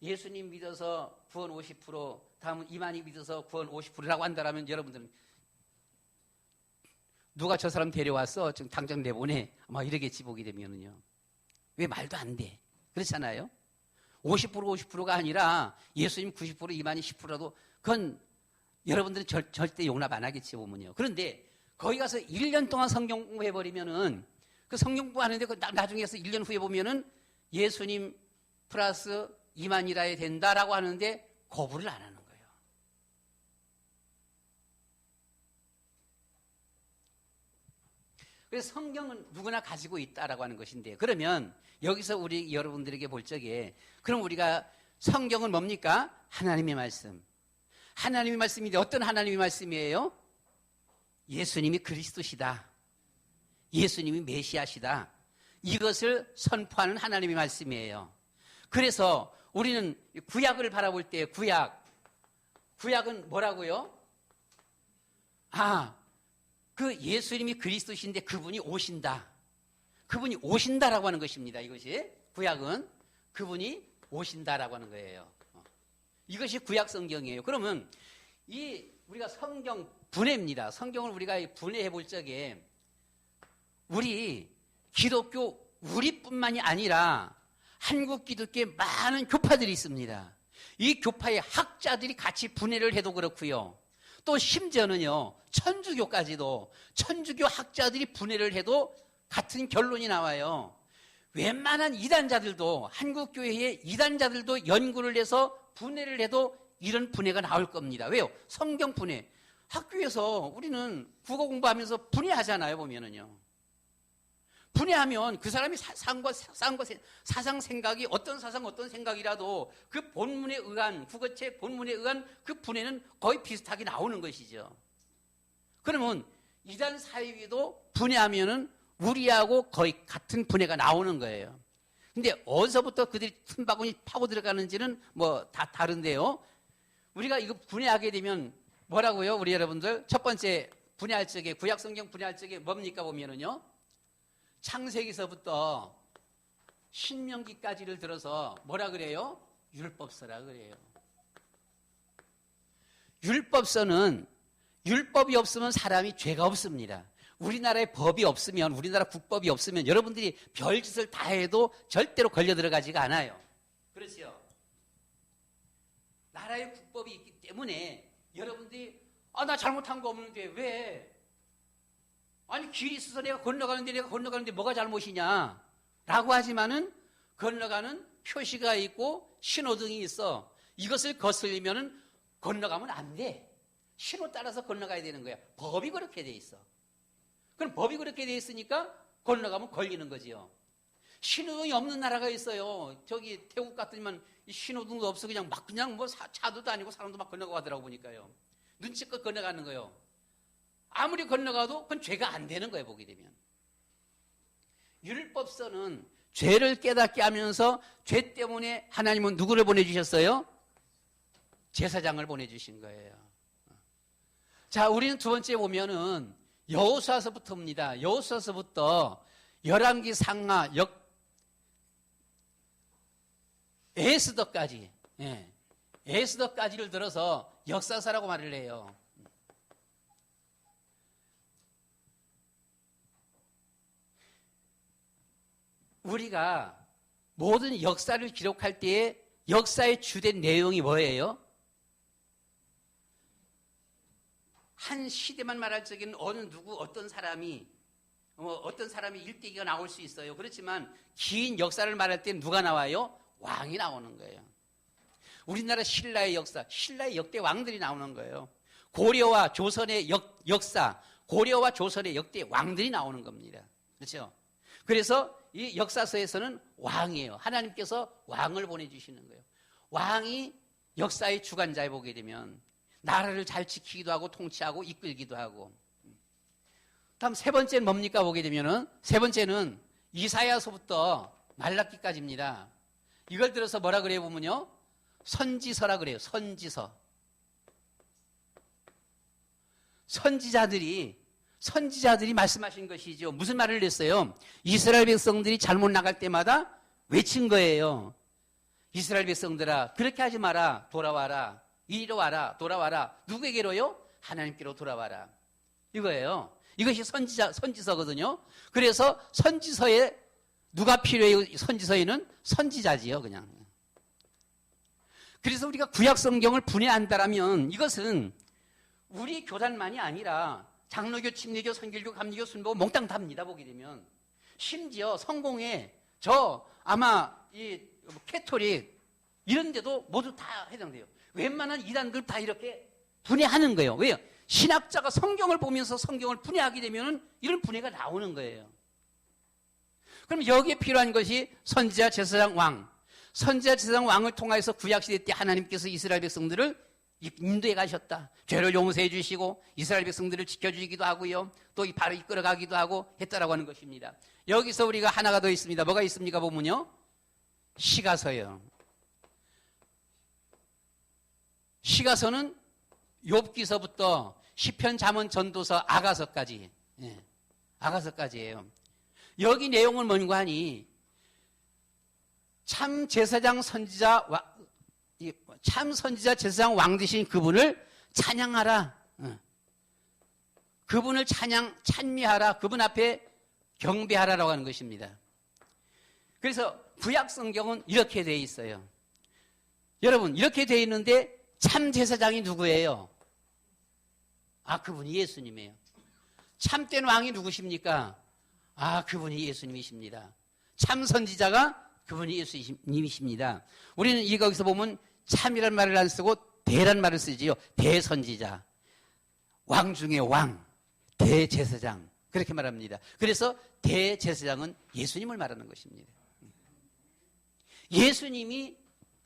예수님 믿어서 구원 50%, 다음은 이만희 믿어서 구원 50%라고 한다면 여러분들은 누가 저 사람 데려왔어? 지금 당장 내보내. 아마 이러겠지, 보게 되면은요. 왜 말도 안 돼? 그렇잖아요? 50%가 아니라 예수님 90%, 이만희 10%라도 그건 여러분들은 절대 용납 안 하겠지, 보면요. 그런데 거기 가서 1년 동안 성경 공부해버리면은, 그 성경 공부하는데 나중에 가서 1년 후에 보면은 예수님 플러스 이만희라야 된다라고 하는데 거부를 안 하는 거예요. 그래서 성경은 누구나 가지고 있다라고 하는 것인데, 그러면 여기서 우리 여러분들에게 볼 적에, 그럼 우리가 성경은 뭡니까? 하나님의 말씀. 하나님의 말씀인데 어떤 하나님의 말씀이에요? 예수님이 그리스도시다. 예수님이 메시아시다. 이것을 선포하는 하나님의 말씀이에요. 그래서 우리는 구약을 바라볼 때 구약은 뭐라고요? 그 예수님이 그리스도신데 그분이 오신다. 그분이 오신다라고 하는 것입니다. 이것이 구약은 그분이 오신다라고 하는 거예요. 이것이 구약 성경이에요. 그러면 우리가 성경 분해입니다. 성경을 우리가 분해해 볼 적에 우리 기독교 우리뿐만이 아니라 한국 기독교에 많은 교파들이 있습니다. 이 교파의 학자들이 같이 분해를 해도 그렇고요. 또 심지어는요, 천주교까지도 천주교 학자들이 분해를 해도 같은 결론이 나와요. 웬만한 이단자들도 한국 교회의 이단자들도 연구를 해서 분해를 해도 이런 분해가 나올 겁니다. 왜요? 성경 분해. 학교에서 우리는 국어 공부하면서 분해하잖아요, 보면은요. 분해하면 그 사람이 사상 생각이 어떤 생각이라도 그 본문에 의한, 국어책 본문에 의한 그 분해는 거의 비슷하게 나오는 것이죠. 그러면 이단 사이위도 분해하면은 우리하고 거의 같은 분해가 나오는 거예요. 근데 어디서부터 그들이 틈바구니 파고 들어가는지는 뭐 다 다른데요. 우리가 이거 분해하게 되면 뭐라고요? 우리 여러분들 첫 번째 분해할 적에, 구약 성경 분해할 적에 뭡니까 보면은요, 창세기서부터 신명기까지를 들어서 뭐라 그래요? 율법서라 그래요. 율법서는 율법이 없으면 사람이 죄가 없습니다. 우리나라에 법이 없으면, 우리나라 국법이 없으면 여러분들이 별짓을 다 해도 절대로 걸려 들어가지가 않아요. 그렇죠? 나라의 국법이 있기 때문에 여러분들이 나 잘못한 거 없는데 왜? 아니 길이 있어서 내가 건너가는데 뭐가 잘못이냐? 라고 하지만은 건너가는 표시가 있고 신호등이 있어. 이것을 거슬리면은 건너가면 안 돼. 신호 따라서 건너가야 되는 거야. 법이 그렇게 돼 있어. 그럼 법이 그렇게 돼 있으니까 건너가면 걸리는 거지요. 신호등이 없는 나라가 있어요. 저기 태국 같으면 신호등도 없어 그냥 뭐 차도 다니고 사람도 막 건너가더라고 보니까요. 눈치껏 건너가는 거예요. 아무리 건너가도 그건 죄가 안 되는 거예요, 보게 되면. 율법서는 죄를 깨닫게 하면서 죄 때문에 하나님은 누구를 보내주셨어요? 제사장을 보내주신 거예요. 자, 우리는 두 번째 보면은 여호수아서부터입니다. 여호수아서부터 열왕기 상하 에스더까지, 에스더까지를 들어서 역사서라고 말을 해요. 우리가 모든 역사를 기록할 때에 역사의 주된 내용이 뭐예요? 한 시대만 말할 적에는 어떤 사람이 일대기가 나올 수 있어요. 그렇지만 긴 역사를 말할 때는 누가 나와요? 왕이 나오는 거예요. 우리나라 신라의 역사, 신라의 역대 왕들이 나오는 거예요. 고려와 조선의 역사, 고려와 조선의 역대 왕들이 나오는 겁니다. 그렇죠? 그래서 이 역사서에서는 왕이에요. 하나님께서 왕을 보내주시는 거예요. 왕이 역사의 주관자에 보게 되면 나라를 잘 지키기도 하고 통치하고 이끌기도 하고. 다음 세 번째는 뭡니까 보게 되면은, 세 번째는 이사야서부터 말라기까지입니다. 이걸 들어서 뭐라 그래요 보면요, 선지서라 그래요. 선지서. 선지자들이 말씀하신 것이죠. 무슨 말을 했어요? 이스라엘 백성들이 잘못 나갈 때마다 외친 거예요. 이스라엘 백성들아, 그렇게 하지 마라. 돌아와라. 이리로 와라. 돌아와라. 누구에게로요? 하나님께로 돌아와라. 이거예요. 이것이 선지서거든요. 그래서 선지서에 누가 필요해요? 선지서에는 선지자지요, 그냥. 그래서 우리가 구약 성경을 분해한다라면 이것은 우리 교단만이 아니라 장로교, 침례교, 선길교, 감리교, 순보 몽땅 답니다. 보게 되면 심지어 성공회, 아마 이 캐토릭 이런 데도 모두 다 해당돼요. 웬만한 이단들 다 이렇게 분해하는 거예요. 왜요? 신학자가 성경을 보면서 성경을 분해하게 되면 이런 분해가 나오는 거예요. 그럼 여기에 필요한 것이 선지자, 제사장, 왕. 선지자, 제사장, 왕을 통해서 구약시대 때 하나님께서 이스라엘 백성들을 인도에 가셨다. 죄를 용서해 주시고 이스라엘 백성들을 지켜주기도 하고요. 또 이 바로 이끌어가기도 하고 했다라고 하는 것입니다. 여기서 우리가 하나가 더 있습니다. 뭐가 있습니까? 보면요. 시가서요. 시가서는 욥기서부터 시편, 잠언, 전도서, 아가서까지, 아가서까지예요. 여기 내용은 뭔가 하니 참 제사장 선지자 참 선지자 제사장 왕 되신 그분을 찬양하라. 그분을 찬미하라. 그분 앞에 경배하라라고 하는 것입니다. 그래서 구약 성경은 이렇게 되어 있어요. 여러분, 이렇게 되어 있는데 참 제사장이 누구예요? 그분이 예수님이에요. 참된 왕이 누구십니까? 그분이 예수님이십니다. 참 선지자가 그분이 예수님이십니다. 우리는 거기서 보면 참이란 말을 안 쓰고 대란 말을 쓰지요. 대선지자, 왕 중에 왕, 대제사장 그렇게 말합니다. 그래서 대제사장은 예수님을 말하는 것입니다. 예수님이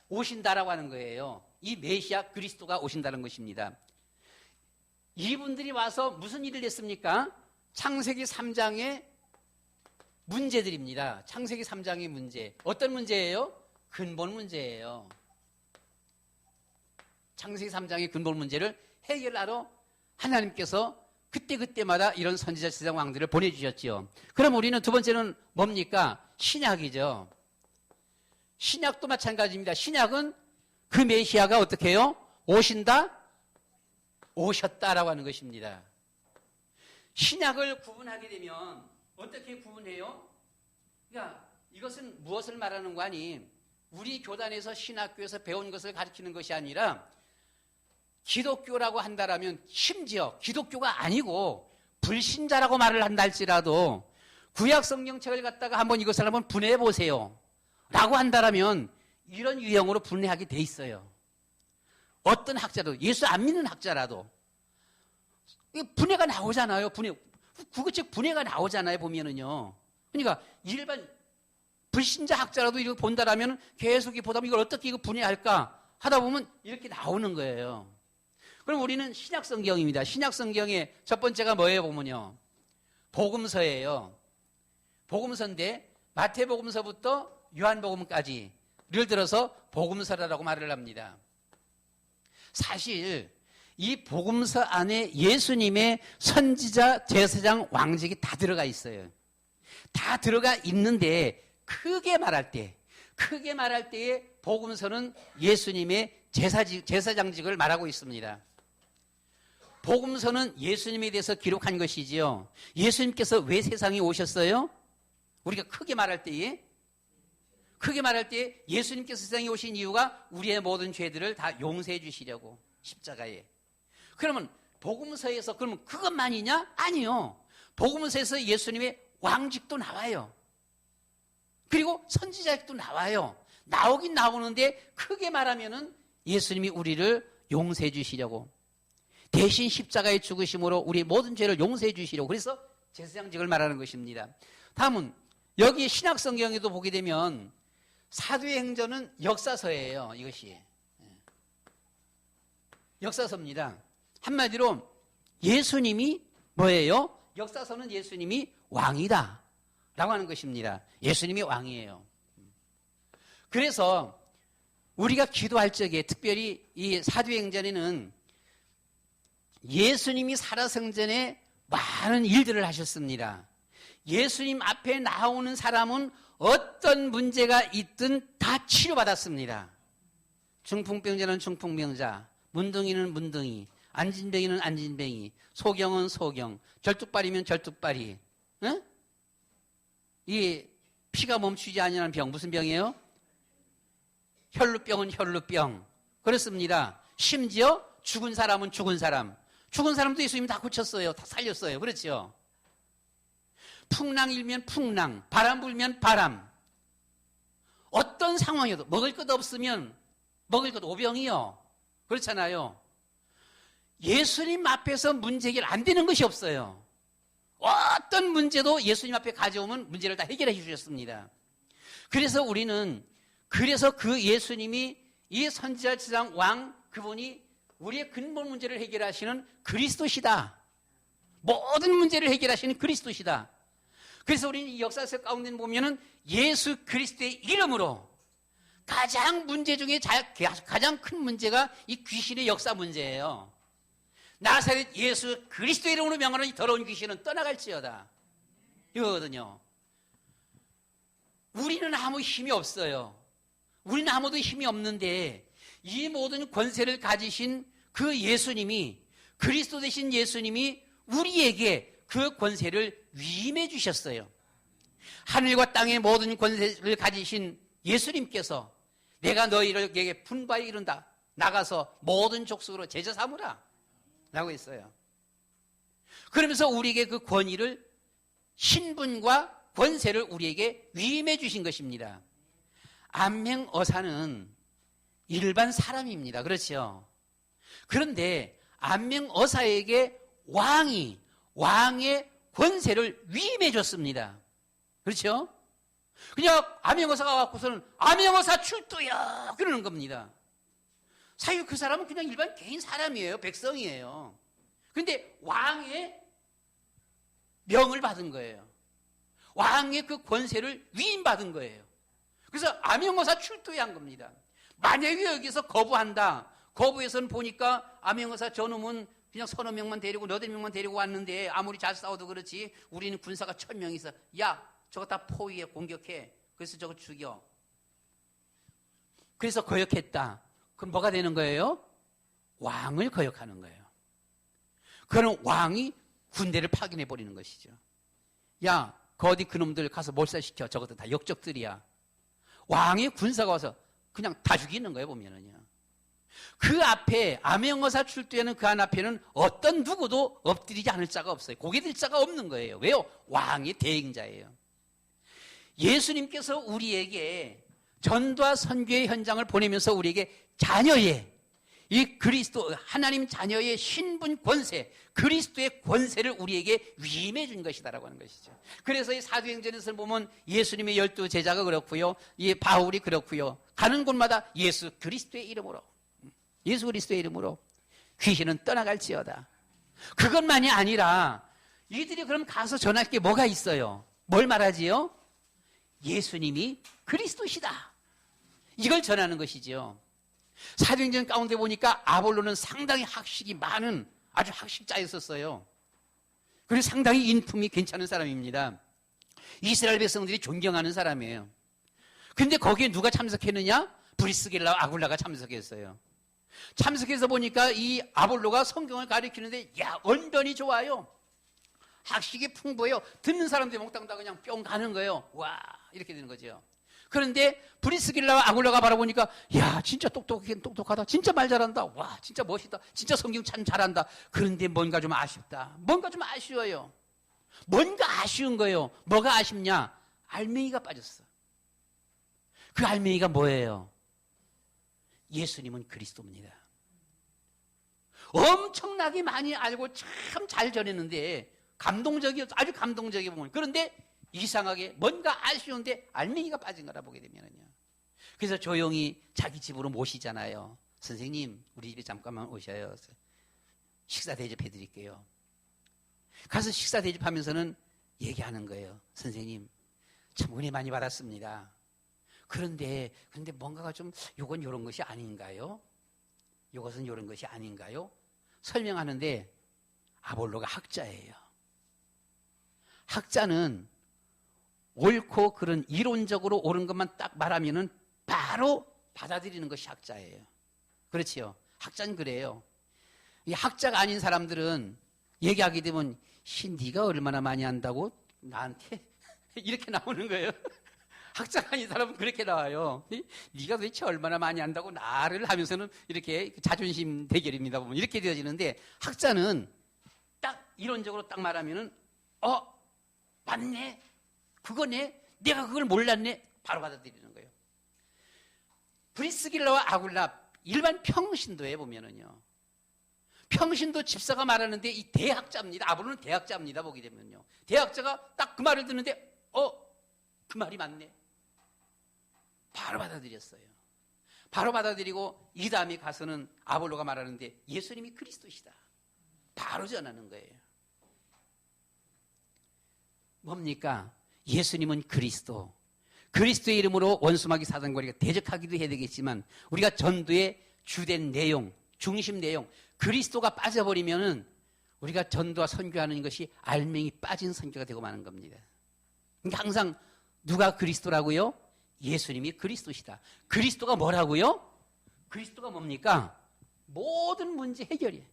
오신다라고 하는 거예요. 이 메시아 그리스도가 오신다는 것입니다. 이분들이 와서 무슨 일을 했습니까? 창세기 3장의 문제들입니다. 창세기 3장의 문제. 어떤 문제예요? 근본 문제예요. 창세기 3장의 근본 문제를 해결하러 하나님께서 그때마다 이런 선지자 제사장 왕들을 보내주셨지요. 그럼 우리는 두 번째는 뭡니까? 신약이죠. 신약도 마찬가지입니다. 신약은 그 메시아가 어떻게 해요? 오신다? 오셨다라고 하는 것입니다. 신약을 구분하게 되면 어떻게 구분해요? 그러니까 이것은 무엇을 말하는 거 아니? 우리 교단에서 신학교에서 배운 것을 가르치는 것이 아니라 기독교라고 한다라면 심지어 기독교가 아니고 불신자라고 말을 한다 할지라도 구약 성경책을 갖다가 한번 이것을 한번 분해해 보세요 라고 한다라면 이런 유형으로 분해하게 돼 있어요. 어떤 학자도, 예수 안 믿는 학자라도 분해가 나오잖아요. 국어책 분해가 나오잖아요. 보면은요. 그러니까 일반 불신자 학자라도 이거 본다라면 계속 보다 보면 이걸 어떻게 이거 분해할까 하다 보면 이렇게 나오는 거예요. 그럼 우리는 신약 성경입니다. 신약 성경의 첫 번째가 뭐예요? 보면요. 복음서예요. 복음서인데 마태복음서부터 요한복음까지를 들어서 복음서라고 말을 합니다. 사실 이 복음서 안에 예수님의 선지자, 제사장, 왕직이 다 들어가 있어요. 다 들어가 있는데 크게 말할 때에 복음서는 예수님의 제사장직을 말하고 있습니다. 복음서는 예수님에 대해서 기록한 것이지요. 예수님께서 왜 세상에 오셨어요? 우리가 크게 말할 때에 예수님께서 세상에 오신 이유가 우리의 모든 죄들을 다 용서해 주시려고 십자가에. 그러면 복음서에서 그러면 그것만이냐? 아니요. 복음서에서 예수님의 왕직도 나와요. 그리고 선지자직도 나와요. 나오긴 나오는데 크게 말하면은 예수님이 우리를 용서해 주시려고 대신 십자가에 죽으심으로 우리의 모든 죄를 용서해 주시려고 그래서 제사장직을 말하는 것입니다. 다음은 여기 신약 성경에도 보게 되면 사도의 행전은 역사서예요. 이것이 역사서입니다. 한마디로 예수님이 뭐예요? 역사서는 예수님이 왕이다 라고 하는 것입니다. 예수님이 왕이에요. 그래서 우리가 기도할 적에 특별히 이 사도행전에는 예수님이 살아생전에 많은 일들을 하셨습니다. 예수님 앞에 나오는 사람은 어떤 문제가 있든 다 치료받았습니다. 중풍병자는 중풍병자, 문둥이는 문둥이, 안진뱅이는 안진뱅이, 소경은 소경, 절뚝발이면 절뚝발이. 응? 이 피가 멈추지 않는 병 무슨 병이에요? 혈루병은 혈루병. 그렇습니다. 심지어 죽은 사람은 죽은 사람도 예수님이 다 고쳤어요. 다 살렸어요. 그렇죠? 풍랑 일면 풍랑, 바람 불면 바람. 어떤 상황이어도 먹을 것 없으면 먹을 것 오병이요. 그렇잖아요. 예수님 앞에서 문제 해결 안 되는 것이 없어요. 어떤 문제도 예수님 앞에 가져오면 문제를 다 해결해 주셨습니다. 그래서 우리는 그 예수님이 이 선지자 제사장 왕 그분이 우리의 근본 문제를 해결하시는 그리스도시다. 모든 문제를 해결하시는 그리스도시다. 그래서 우리는 이 역사서 가운데 보면은 예수 그리스도의 이름으로 가장 문제 중에 가장 큰 문제가 이 귀신의 역사 문제예요. 나사렛 예수 그리스도의 이름으로 명하는 이 더러운 귀신은 떠나갈지어다. 이거거든요. 우리는 아무 힘이 없어요. 우리는 아무도 힘이 없는데 이 모든 권세를 가지신 그 예수님이, 그리스도 되신 예수님이 우리에게 그 권세를 위임해 주셨어요. 하늘과 땅의 모든 권세를 가지신 예수님께서 내가 너희에게 분바에 이른다. 나가서 모든 족속으로 제자 삼으라. 라고 했어요. 그러면서 우리에게 그 권위를, 신분과 권세를 우리에게 위임해 주신 것입니다. 안맹어사는 일반 사람입니다. 그렇죠? 그런데 안맹어사에게 왕의 권세를 위임해 줬습니다. 그렇죠? 그냥 안맹어사가 갖고서는 안맹어사 출두야 그러는 겁니다. 사실 그 사람은 그냥 일반 개인 사람이에요. 백성이에요. 그런데 왕의 명을 받은 거예요. 왕의 그 권세를 위임받은 거예요. 그래서 암행어사 출두에 한 겁니다. 만약에 여기서 거부한다. 거부해서는 보니까 암행어사 저놈은 그냥 서너 명만 데리고 너댓 명만 데리고 왔는데 아무리 잘 싸워도 그렇지 우리는 군사가 1000명이 있어. 야 저거 다 포위해 공격해. 그래서 저거 죽여. 그래서 거역했다. 그럼 뭐가 되는 거예요? 왕을 거역하는 거예요. 그럼 왕이 군대를 파견해 버리는 것이죠. 야 어디 그놈들 가서 몰살시켜. 저것도 다 역적들이야. 왕의 군사가 와서 그냥 다 죽이는 거예요. 보면은요. 그 앞에 암행어사 출두하는 그 안 앞에는 어떤 누구도 엎드리지 않을 자가 없어요. 고개 들 자가 없는 거예요. 왜요? 왕의 대행자예요. 예수님께서 우리에게 전도와 선교의 현장을 보내면서 우리에게 자녀의 이 그리스도 하나님 자녀의 신분 권세, 그리스도의 권세를 우리에게 위임해 준 것이다라고 하는 것이죠. 그래서 이 사도행전에서 보면 예수님의 12 제자가 그렇고요, 이 바울이 그렇고요, 가는 곳마다 예수 그리스도의 이름으로, 예수 그리스도의 이름으로 귀신은 떠나갈지어다. 그것만이 아니라 이들이 그럼 가서 전할 게 뭐가 있어요? 뭘 말하지요? 예수님이 그리스도시다. 이걸 전하는 것이죠. 사도행전 가운데 보니까 아볼로는 상당히 학식이 많은 아주 학식자였었어요. 그리고 상당히 인품이 괜찮은 사람입니다. 이스라엘 백성들이 존경하는 사람이에요. 근데 거기에 누가 참석했느냐? 브리스길라와 아굴라가 참석했어요. 참석해서 보니까 이 아볼로가 성경을 가르치는데 야 언변이 좋아요. 학식이 풍부해요. 듣는 사람들이 몽땅 그냥 뿅 가는 거예요. 와 이렇게 되는 거죠. 그런데 브리스길라와 아굴라가 바라보니까 야 진짜 똑똑하다. 진짜 말 잘한다. 와 진짜 멋있다. 진짜 성경 참 잘한다. 그런데 뭔가 좀 아쉽다. 뭔가 좀 아쉬워요. 뭔가 아쉬운 거예요. 뭐가 아쉽냐? 알맹이가 빠졌어. 그 알맹이가 뭐예요? 예수님은 그리스도입니다. 엄청나게 많이 알고 참 잘 전했는데 아주 감동적이게 보면 그런데 이상하게 뭔가 아쉬운데 알맹이가 빠진 거라 보게 되면은요. 그래서 조용히 자기 집으로 모시잖아요. 선생님 우리 집에 잠깐만 오셔요. 식사 대접해 드릴게요. 가서 식사 대접하면서는 얘기하는 거예요. 선생님 참 은혜 많이 받았습니다. 그런데 뭔가가 좀 요건 요런 것이 아닌가요? 요것은 요런 것이 아닌가요? 설명하는데 아볼로가 학자예요. 학자는 옳고 그른 이론적으로 옳은 것만 딱 말하면은 바로 받아들이는 것이 학자예요. 그렇지요? 학자는 그래요. 이 학자가 아닌 사람들은 얘기하게 되면 네가 얼마나 많이 안다고 나한테 이렇게 나오는 거예요. 학자가 아닌 사람은 그렇게 나와요. 네가 도대체 얼마나 많이 안다고 나를 하면서는 이렇게 자존심 대결입니다. 보면 이렇게 되어지는데 학자는 딱 이론적으로 딱 말하면은 맞네. 그거네. 내가 그걸 몰랐네. 바로 받아들이는 거예요. 브리스길라와 아굴라 일반 평신도에 보면은요. 평신도 집사가 말하는데 이 대학자입니다. 아볼로는 대학자입니다. 보게 되면요. 대학자가 딱 그 말을 듣는데 그 말이 맞네. 바로 받아들였어요. 바로 받아들이고 이 다음에 가서는 아볼로가 말하는데 예수님이 그리스도시다. 바로 전하는 거예요. 뭡니까? 예수님은 그리스도. 그리스도의 이름으로 원수마귀 사단과 우리가 대적하기도 해야 되겠지만 우리가 전도의 주된 내용, 중심 내용, 그리스도가 빠져버리면은 우리가 전도와 선교하는 것이 알맹이 빠진 선교가 되고 마는 겁니다. 그러니까 항상 누가 그리스도라고요? 예수님이 그리스도시다. 그리스도가 뭐라고요? 그리스도가 뭡니까? 모든 문제 해결이에요.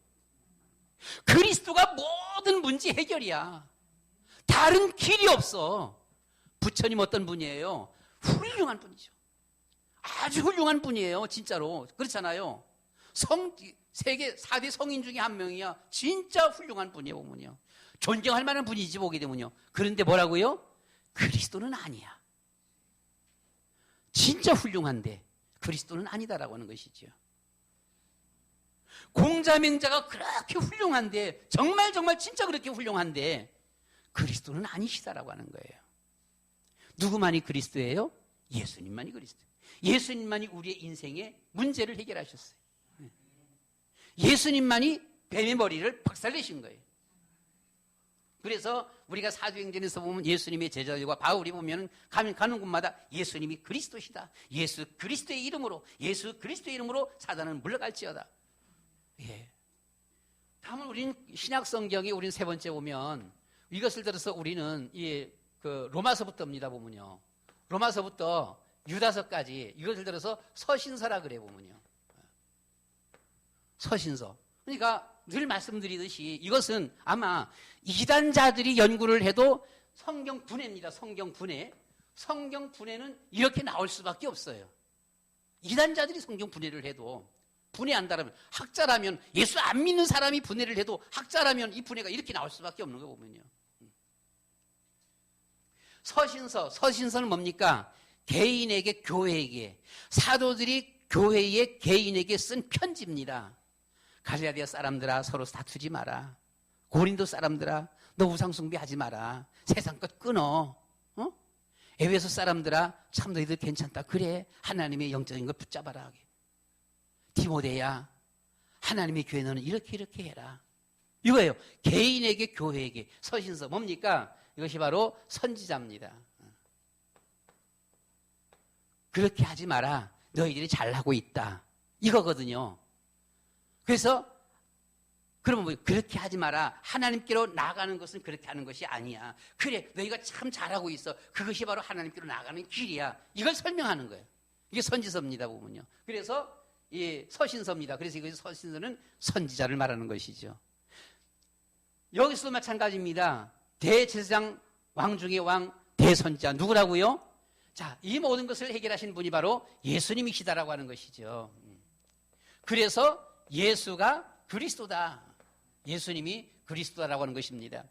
그리스도가 모든 문제 해결이야. 다른 길이 없어. 부처님 어떤 분이에요? 훌륭한 분이죠. 아주 훌륭한 분이에요. 진짜로. 그렇잖아요. 세계 4대 성인 중에 한 명이야. 진짜 훌륭한 분이에요. 보면요. 존경할 만한 분이지 보게 되면요. 그런데 뭐라고요? 그리스도는 아니야. 진짜 훌륭한데 그리스도는 아니다라고 하는 것이죠. 공자맹자가 그렇게 훌륭한데 정말 진짜 그렇게 훌륭한데 그리스도는 아니시다라고 하는 거예요. 누구만이 그리스도예요? 예수님만이 그리스도. 예수님만이 우리의 인생의 문제를 해결하셨어요. 예수님만이 뱀의 머리를 박살내신 거예요. 그래서 우리가 사도행전에서 보면 예수님의 제자들과 바울이 보면 가는 곳마다 예수님이 그리스도시다. 예수 그리스도의 이름으로 사단은 물러갈지어다. 예. 다음은 우리는 신약 성경에 우리는 세 번째 보면 이것을 들어서 우리는 그 로마서부터입니다. 보면요. 로마서부터 유다서까지 이것을 들어서 서신서라 그래 보면요. 서신서. 그러니까 늘 말씀드리듯이 이것은 아마 이단자들이 연구를 해도 성경 분해입니다. 성경 분해. 성경 분해는 이렇게 나올 수밖에 없어요. 이단자들이 성경 분해를 해도 분해한다면 학자라면 예수 안 믿는 사람이 분해를 해도 학자라면 이 분해가 이렇게 나올 수밖에 없는 거 보면요. 서신서는 뭡니까? 개인에게 교회에게 사도들이 교회에 개인에게 쓴 편지입니다. 갈라디아 사람들아 서로 다투지 마라. 고린도 사람들아 너 우상 숭배하지 마라. 세상 것 끊어. 에베소 사람들아 참 너희들 괜찮다. 그래 하나님의 영적인 걸 붙잡아라. 디모데야 하나님의 교회 너는 이렇게 해라. 이거예요. 개인에게 교회에게 서신서 뭡니까? 이것이 바로 선지자입니다. 그렇게 하지 마라. 너희들이 잘하고 있다. 이거거든요. 그래서 그러면 뭐 그렇게 하지 마라. 하나님께로 나아가는 것은 그렇게 하는 것이 아니야. 그래 너희가 참 잘하고 있어. 그것이 바로 하나님께로 나아가는 길이야. 이걸 설명하는 거예요. 이게 선지서입니다. 보면요. 그래서 이 서신서입니다. 그래서 이 서신서는 선지자를 말하는 것이죠. 여기서도 마찬가지입니다. 대제사장 왕 중의 왕 대선지자 누구라고요? 자, 이 모든 것을 해결하신 분이 바로 예수님이시다라고 하는 것이죠. 그래서 예수가 그리스도다. 예수님이 그리스도다라고 하는 것입니다.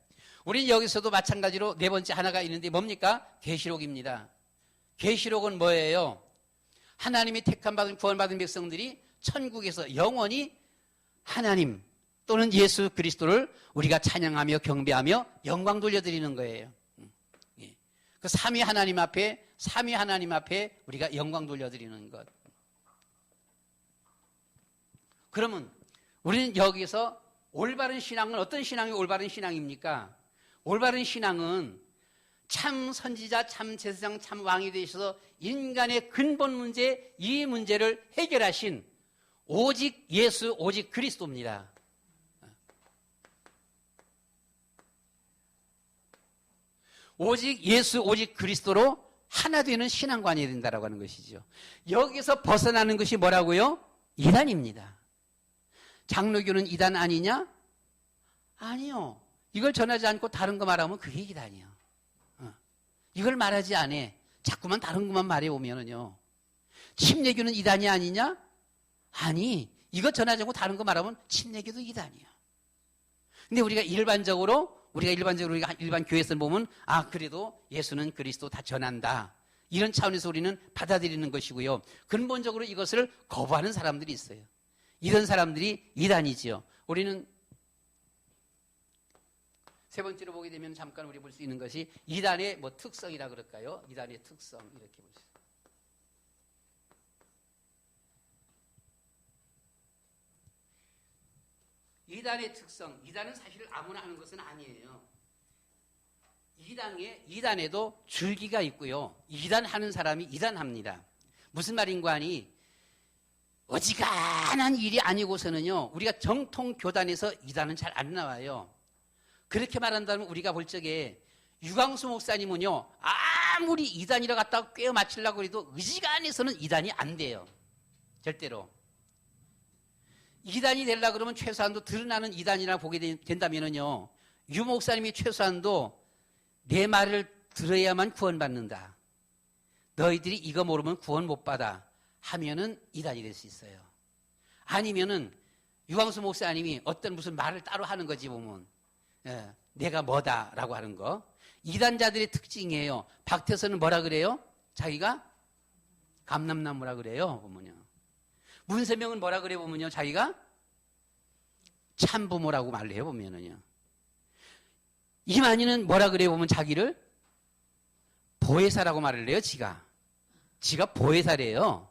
우리는 여기서도 마찬가지로 네 번째 하나가 있는데 뭡니까? 계시록입니다. 계시록은 뭐예요? 하나님이 택함받은 구원받은 백성들이 천국에서 영원히 하나님 또는 예수 그리스도를 우리가 찬양하며 경배하며 영광 돌려드리는 거예요. 그 삼위 하나님 앞에 우리가 영광 돌려드리는 것. 그러면 우리는 여기서 올바른 신앙은 어떤 신앙이 올바른 신앙입니까? 올바른 신앙은 참 선지자, 참 제사장, 참 왕이 되셔서 인간의 근본 문제, 이 문제를 해결하신 오직 예수, 오직 그리스도입니다. 오직 예수, 오직 그리스도로 하나 되는 신앙관이 된다라고 하는 것이죠. 여기서 벗어나는 것이 뭐라고요? 이단입니다. 장로교는 이단 아니냐? 아니요. 이걸 전하지 않고 다른 거 말하면 그게 이단이요. 이걸 말하지 않아. 자꾸만 다른 것만 말해오면은요. 침례교는 이단이 아니냐? 아니. 이거 전하지 않고 다른 거 말하면 침례교도 이단이야. 근데 우리가 일반적으로 우리가 일반 교회에서 보면 그래도 예수는 그리스도 다 전한다. 이런 차원에서 우리는 받아들이는 것이고요. 근본적으로 이것을 거부하는 사람들이 있어요. 이런 사람들이 이단이지요. 우리는 세 번째로 보게 되면 잠깐 우리 볼 수 있는 것이 이단의 뭐 특성이라 그럴까요? 이단의 특성 이렇게 볼 수 있어요. 이단의 특성, 이단은 사실 아무나 하는 것은 아니에요. 이단에도 줄기가 있고요. 이단하는 사람이 이단합니다. 무슨 말인가 하니 어지간한 일이 아니고서는요, 우리가 정통 교단에서 이단은 잘 안 나와요. 그렇게 말한다면 우리가 볼 적에 유광수 목사님은요, 아무리 이단이라 갖다가 꿰어 맞추려고 해도 의지간해서는 이단이 안 돼요. 절대로. 이단이 되려고 그러면 최소한도 드러나는 이단이라고 보게 된다면요, 유 목사님이 최소한도 내 말을 들어야만 구원받는다. 너희들이 이거 모르면 구원 못 받아. 하면은 이단이 될 수 있어요. 아니면은 유광수 목사님이 어떤 무슨 말을 따로 하는 거지 보면 내가 뭐다라고 하는 거. 이단자들의 특징이에요. 박태선은 뭐라 그래요? 자기가 감람나무라 그래요. 보면요. 문세명은 뭐라 그래 보면요. 자기가 참부모라고 말을 해요. 보면은요. 이만희는 뭐라 그래 보면 자기를 보혜사라고 말을 해요. 지가 보혜사래요.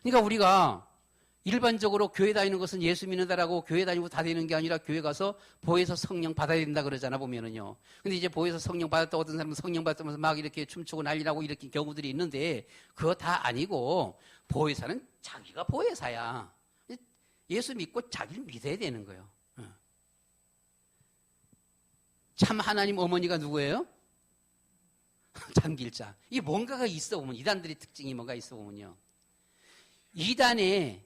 그러니까 우리가 일반적으로 교회 다니는 것은 예수 믿는다라고 교회 다니고 다 되는 게 아니라 교회 가서 보혜사 성령 받아야 된다 그러잖아 보면은요. 근데 이제 보혜사 성령 받았다 어떤 사람은 성령 받으면서 막 이렇게 춤추고 난리나고 이렇게 경우들이 있는데 그거 다 아니고 보혜사는 자기가 보혜사야. 예수 믿고 자기를 믿어야 되는 거예요. 참 하나님 어머니가 누구예요? 장길자. 이게 뭔가가 있어 보면 이단들의 특징이 뭔가 있어 보면요. 이단의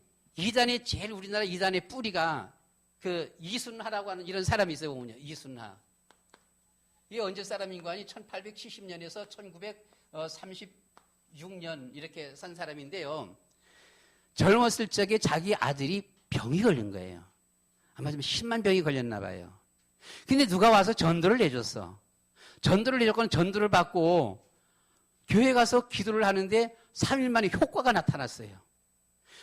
제일 우리나라 이단의 뿌리가 그 이순하라고 하는 이런 사람이 있어요 보면요. 이순하. 이게 언제 사람인가 하니 1870년에서 1936년 이렇게 산 사람인데요. 젊었을 적에 자기 아들이 병이 걸린 거예요. 아마 좀 심한 병이 걸렸나 봐요. 근데 누가 와서 전도를 내줬어. 전도를 내줬거나 전도를 받고 교회 가서 기도를 하는데 3일 만에 효과가 나타났어요.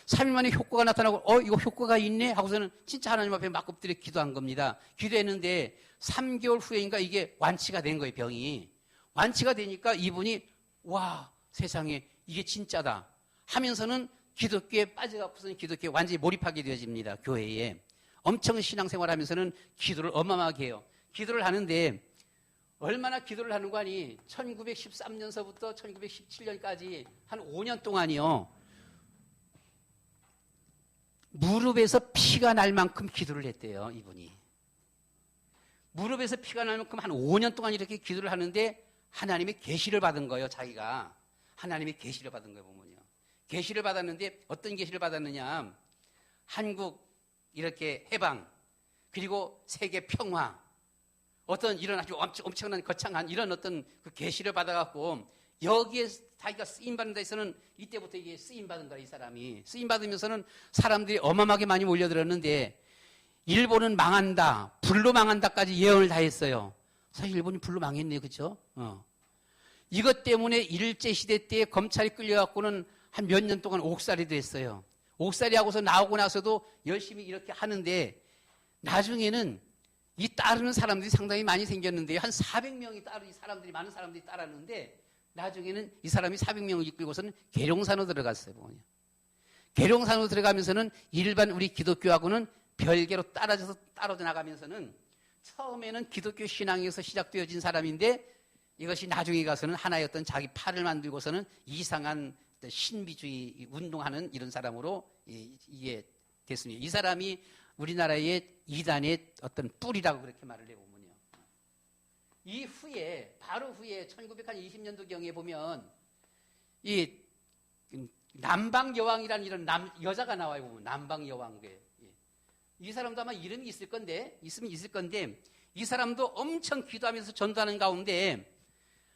3일 만에 효과가 나타나고 이거 효과가 있네 하고서는 진짜 하나님 앞에 막 엎드려 기도한 겁니다. 기도했는데 3개월 후에인가 이게 완치가 된 거예요. 병이. 완치가 되니까 이분이 와 세상에 이게 진짜다 하면서는 기독교에 빠져갖고서는 기독교에 완전히 몰입하게 되어집니다. 교회에. 엄청 신앙생활하면서는 기도를 어마어마하게 해요. 기도를 하는데 얼마나 기도를 하는 거 아니 1913년서부터 1917년까지 한 5년 동안이요. 무릎에서 피가 날 만큼 기도를 했대요. 이분이. 무릎에서 피가 날 만큼 한 5년 동안 이렇게 기도를 하는데 하나님의 계시를 받은 거예요. 자기가. 하나님의 계시를 받은 거예요. 보면요. 계시를 받았는데 어떤 계시를 받았느냐. 한국 이렇게 해방 그리고 세계 평화 어떤 이런 아주 엄청난 거창한 이런 어떤 그 계시를 받아갖고 여기에 자기가 쓰임받는 데서는 이때부터 이게 쓰임받은 거야. 이 사람이 쓰임받으면서는 사람들이 어마어마하게 많이 몰려들었는데 일본은 망한다 불로 망한다까지 예언을 다 했어요. 사실 일본이 불로 망했네요. 그렇죠? 이것 때문에 일제시대 때 검찰이 끌려갖고는 한 몇 년 동안 옥살이 됐어요. 옥살이 하고서 나오고 나서도 열심히 이렇게 하는데 나중에는 이 따르는 사람들이 상당히 많이 생겼는데요. 한 400명이 많은 사람들이 따랐는데 나중에는 이 사람이 400명을 이끌고서는 계룡산으로 들어갔어요. 계룡산으로 들어가면서는 일반 우리 기독교하고는 별개로 떨어져 나가면서는 처음에는 기독교 신앙에서 시작되어진 사람인데 이것이 나중에 가서는 하나의 어떤 자기 팔을 만들고서는 이상한 신비주의 운동하는 이런 사람으로 이게 됐습니다. 이 사람이 우리나라의 이단의 어떤 뿌리라고 그렇게 말을 해보면요. 이 후에, 바로 후에 1920년도경에 보면 이 남방여왕이라는 이런 여자가 나와요. 보면 남방여왕괴. 이 사람도 아마 이름이 있을 건데 이 사람도 엄청 기도하면서 전도하는 가운데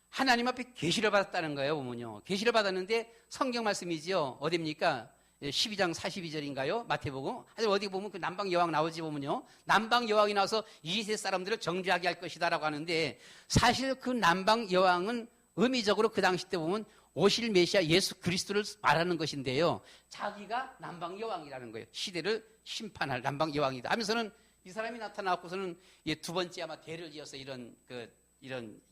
하나님 앞에 계시를 받았다는 거예요. 보면요. 계시를 받았는데 성경 말씀이지요. 어디입니까? 12장 42절인가요? 마태복음. 하여튼 어디 보면 그 남방 여왕 나오지 보면요. 남방 여왕이 나와서 이 세 사람들을 정죄하게 할 것이다라고 하는데 사실 그 남방 여왕은 의미적으로 그 당시 때 보면 오실 메시아 예수 그리스도를 말하는 것인데요. 자기가 남방 여왕이라는 거예요. 시대를 심판할 남방 여왕이다 하면서는 이 사람이 나타나고서는 두 번째 아마 대를 이어서 이런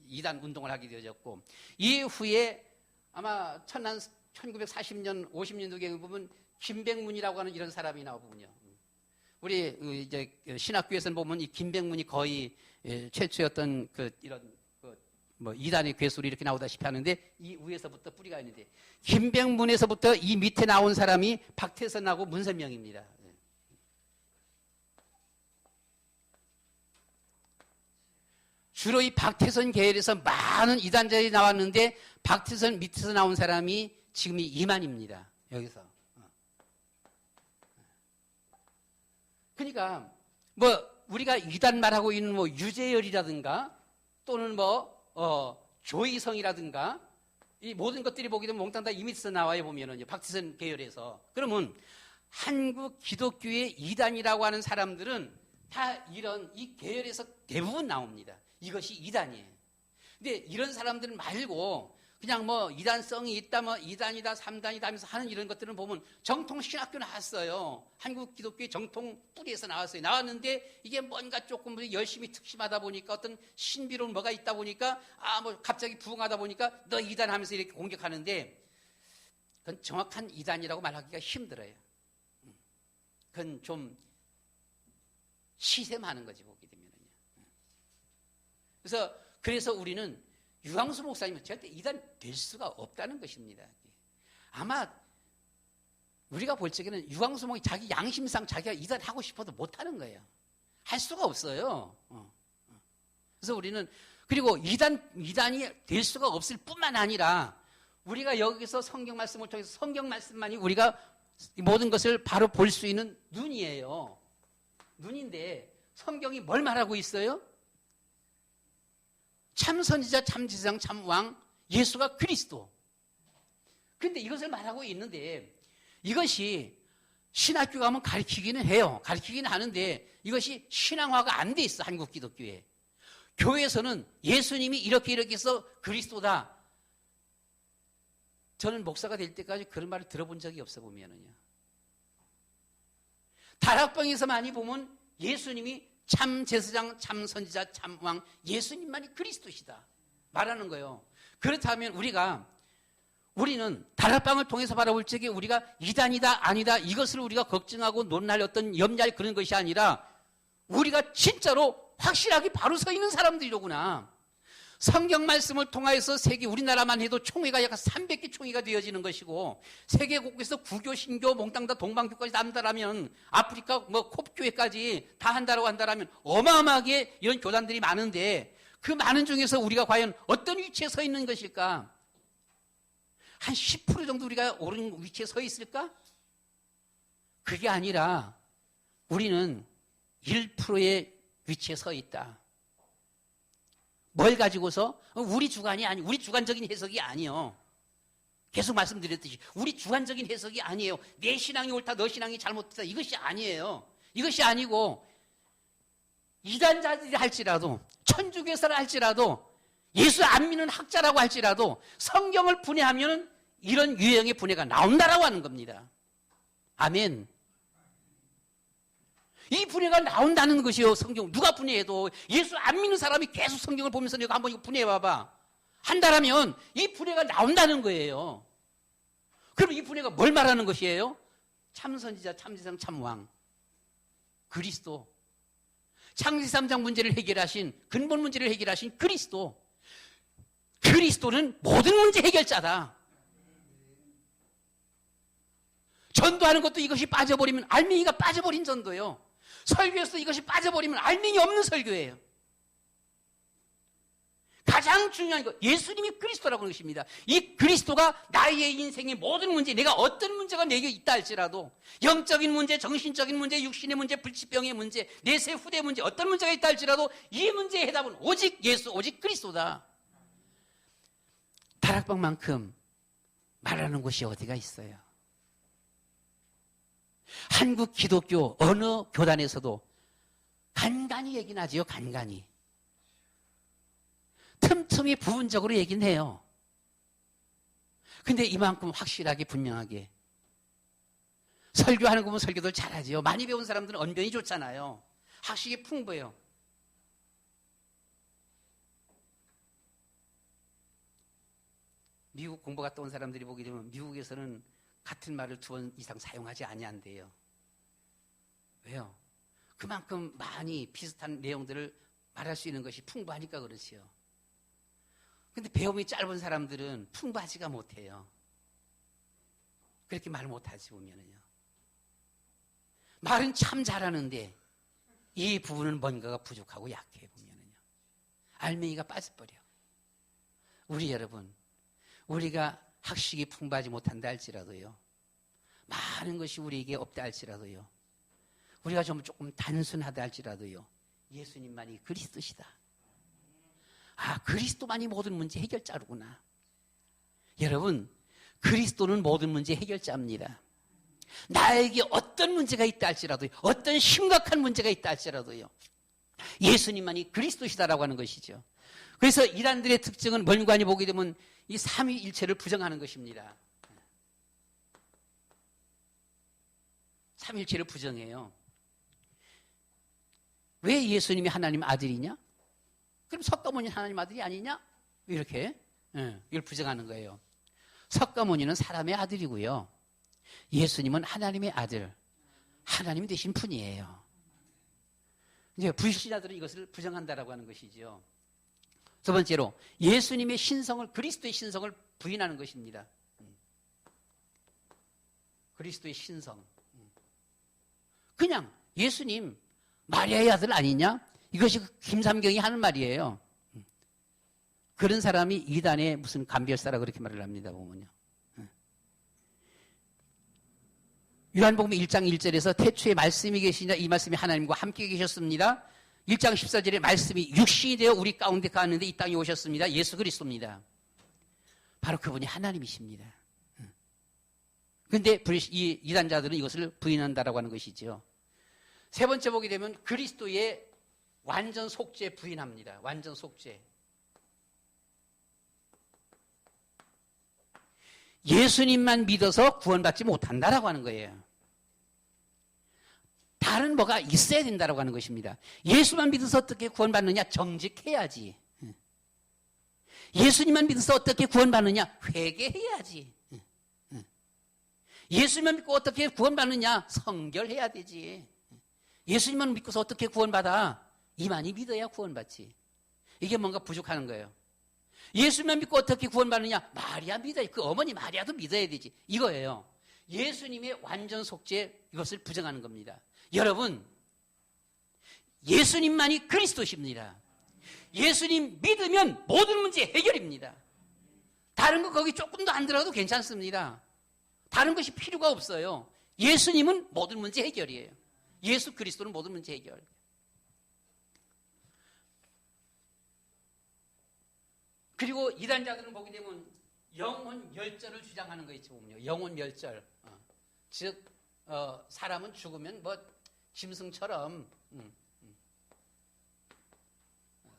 이단 운동을 하게 되어졌고 이후에 아마 1940년 50년도경에 보면 김백문이라고 하는 이런 사람이 나오거든요. 우리 이제 신학교에서는 보면 이 김백문이 거의 최초였던 이런 뭐 이단의 괴수로 이렇게 나오다시피 하는데 이 위에서부터 뿌리가 있는데 김백문에서부터 이 밑에 나온 사람이 박태선하고 문선명입니다. 주로 이 박태선 계열에서 많은 이단자들이 나왔는데 박태선 밑에서 나온 사람이 지금이 이만입니다. 여기서. 그러니까 뭐 우리가 이단 말하고 있는 뭐 유재열이라든가 또는 조희성이라든가 이 모든 것들이 보게 되면 몽땅 다 이 밑에서 나와요. 보면은요. 박태선 계열에서. 그러면 한국 기독교의 이단이라고 하는 사람들은 다 이런 이 계열에서 대부분 나옵니다. 이것이 이단이에요. 근데 이런 사람들 말고 그냥 뭐 이단성이 있다, 뭐 이단이다, 삼단이다 하면서 하는 이런 것들은 보면 정통 신학교 나왔어요. 한국 기독교의 정통 뿌리에서 나왔어요. 나왔는데 이게 뭔가 조금 열심히 특심하다 보니까 어떤 신비로운 뭐가 있다 보니까 뭐 갑자기 부흥하다 보니까 너 이단 하면서 이렇게 공격하는데 그건 정확한 이단이라고 말하기가 힘들어요. 그건 좀 시샘하는 거지 보게 되면은요. 그래서 우리는 유광수 목사님은 절대 이단 될 수가 없다는 것입니다. 아마 우리가 볼 적에는 유광수 목사님이 자기 양심상 자기가 이단 하고 싶어도 못하는 거예요. 할 수가 없어요. 그래서 우리는 그리고 이단이 될 수가 없을 뿐만 아니라 우리가 여기서 성경 말씀을 통해서 성경 말씀만이 우리가 모든 것을 바로 볼 수 있는 눈이에요. 눈인데 성경이 뭘 말하고 있어요? 참 선지자, 참 제사장, 참 왕, 예수가 그리스도. 그런데 이것을 말하고 있는데 이것이 신학교 가면 가르치기는 해요. 가르치기는 하는데 이것이 신앙화가 안 돼 있어. 한국 기독교에. 교회에서는 예수님이 이렇게 해서 그리스도다. 저는 목사가 될 때까지 그런 말을 들어본 적이 없어 보면은요. 다락방에서 많이 보면 예수님이 참 제사장, 참 선지자, 참 왕, 예수님만이 그리스도시다 말하는 거예요. 그렇다면 우리는 다락방을 통해서 바라볼 적에 우리가 이단이다 아니다 이것을 우리가 걱정하고 논할 어떤 염려할 그런 것이 아니라 우리가 진짜로 확실하게 바로 서 있는 사람들이로구나. 성경 말씀을 통하여서 우리나라만 해도 총회가 약 300개 총회가 되어지는 것이고 세계 곳곳에서 구교, 신교, 몽땅 다 동방교까지 다 한다라면 아프리카 콥교회까지 다 한다라고 한다라면 어마어마하게 이런 교단들이 많은데 그 많은 중에서 우리가 과연 어떤 위치에 서 있는 것일까? 한 10% 정도 우리가 옳은 위치에 서 있을까? 그게 아니라 우리는 1%의 위치에 서 있다. 뭘 가지고서? 우리 주관이 아니, 우리 주관적인 해석이 아니요. 계속 말씀드렸듯이 우리 주관적인 해석이 아니에요. 내 신앙이 옳다, 너 신앙이 잘못됐다 이것이 아니에요. 이것이 아니고 이단자들이 할지라도 천주교사를 할지라도 예수 안 믿는 학자라고 할지라도 성경을 분해하면 이런 유형의 분해가 나온다라고 하는 겁니다. 아멘. 이 분해가 나온다는 것이요. 성경 누가 분해해도 예수 안 믿는 사람이 계속 성경을 보면서 내가 한번 이거 분해해봐봐 한다라면 이 분해가 나온다는 거예요. 그럼 이 분해가 뭘 말하는 것이에요? 참선지자, 참제사장, 참왕 그리스도 창세기 3장 문제를 해결하신 근본 문제를 해결하신 그리스도는 모든 문제 해결자다. 전도하는 것도 이것이 빠져버리면 알맹이가 빠져버린 전도예요. 설교에서 이것이 빠져버리면 알맹이 없는 설교예요. 가장 중요한 것 예수님이 그리스도라고 하는 것입니다. 이 그리스도가 나의 인생의 모든 문제 내가 어떤 문제가 내게 있다 할지라도 영적인 문제, 정신적인 문제, 육신의 문제, 불치병의 문제, 내세 후대 문제 어떤 문제가 있다 할지라도 이 문제의 해답은 오직 예수, 오직 그리스도다. 다락방만큼 말하는 곳이 어디가 있어요? 한국 기독교 어느 교단에서도 간간히 얘기는 하지요. 간간히. 틈틈이 부분적으로 얘기는 해요. 근데 이만큼 확실하게 분명하게 설교하는 거 보면 설교들 잘하지요. 많이 배운 사람들은 언변이 좋잖아요. 학식이 풍부해요. 미국 공부 갔다 온 사람들이 보게 되면 미국에서는 같은 말을 2번 이상 사용하지 아니한대요. 왜요? 그만큼 많이 비슷한 내용들을 말할 수 있는 것이 풍부하니까 그렇지요. 근데 배움이 짧은 사람들은 풍부하지가 못해요. 그렇게 말 못하지 보면은요. 말은 참 잘하는데 이 부분은 뭔가가 부족하고 약해 보면은요. 알맹이가 빠져버려. 우리 여러분, 우리가 학식이 풍부하지 못한다 할지라도요. 많은 것이 우리에게 없다 할지라도요. 우리가 좀 조금 단순하다 할지라도요. 예수님만이 그리스도시다. 아, 그리스도만이 모든 문제 해결자로구나. 여러분, 그리스도는 모든 문제 해결자입니다. 나에게 어떤 문제가 있다 할지라도요. 어떤 심각한 문제가 있다 할지라도요. 예수님만이 그리스도시다라고 하는 것이죠. 그래서 이단들의 특징은 멀관히 보게 되면 이 삼위일체를 부정하는 것입니다. 삼위일체를 부정해요. 왜 예수님이 하나님 아들이냐? 그럼 석가모니 하나님 아들이 아니냐? 이렇게 이걸 부정하는 거예요. 석가모니는 사람의 아들이고요. 예수님은 하나님의 아들, 하나님이 되신 분이에요. 이제 불신자들은 이것을 부정한다라고 하는 것이죠. 두 번째로 예수님의 신성을, 그리스도의 신성을 부인하는 것입니다. 그리스도의 신성. 그냥 예수님 마리아의 아들 아니냐? 이것이 김삼경이 하는 말이에요. 그런 사람이 이단의 무슨 감별사라 그렇게 말을 합니다. 보면요. 요한복음 1장 1절에서 태초에 말씀이 계시냐, 이 말씀이 하나님과 함께 계셨습니다. 1장 14절에 말씀이 육신이 되어 우리 가운데 가는데 이 땅에 오셨습니다. 예수 그리스도입니다. 바로 그분이 하나님이십니다. 그런데 이 이단자들은 이것을 부인한다라고 하는 것이죠. 세 번째 보게 되면 그리스도의 완전 속죄 부인합니다. 완전 속죄. 예수님만 믿어서 구원받지 못한다라고 하는 거예요. 다른 뭐가 있어야 된다라고 하는 것입니다. 예수만 믿어서 어떻게 구원받느냐? 정직해야지. 예수님만 믿어서 어떻게 구원받느냐? 회개해야지. 예수님만 믿고 어떻게 구원받느냐? 성결해야 되지. 예수님만 믿고서 어떻게 구원받아? 이만희 믿어야 구원받지. 이게 뭔가 부족하는 거예요. 예수님만 믿고 어떻게 구원받느냐? 마리아 믿어야, 그 어머니 마리아도 믿어야 되지. 이거예요. 예수님의 완전 속죄, 이것을 부정하는 겁니다. 여러분, 예수님만이 그리스도십니다. 예수님 믿으면 모든 문제 해결입니다. 다른 거 거기 조금 더 안 들어가도 괜찮습니다. 다른 것이 필요가 없어요. 예수님은 모든 문제 해결이에요. 예수 그리스도는 모든 문제 해결. 그리고 이단자들은 보게 되면 영혼 멸절을 주장하는 거 있죠. 영혼 멸절. 즉 사람은 죽으면 뭐 짐승처럼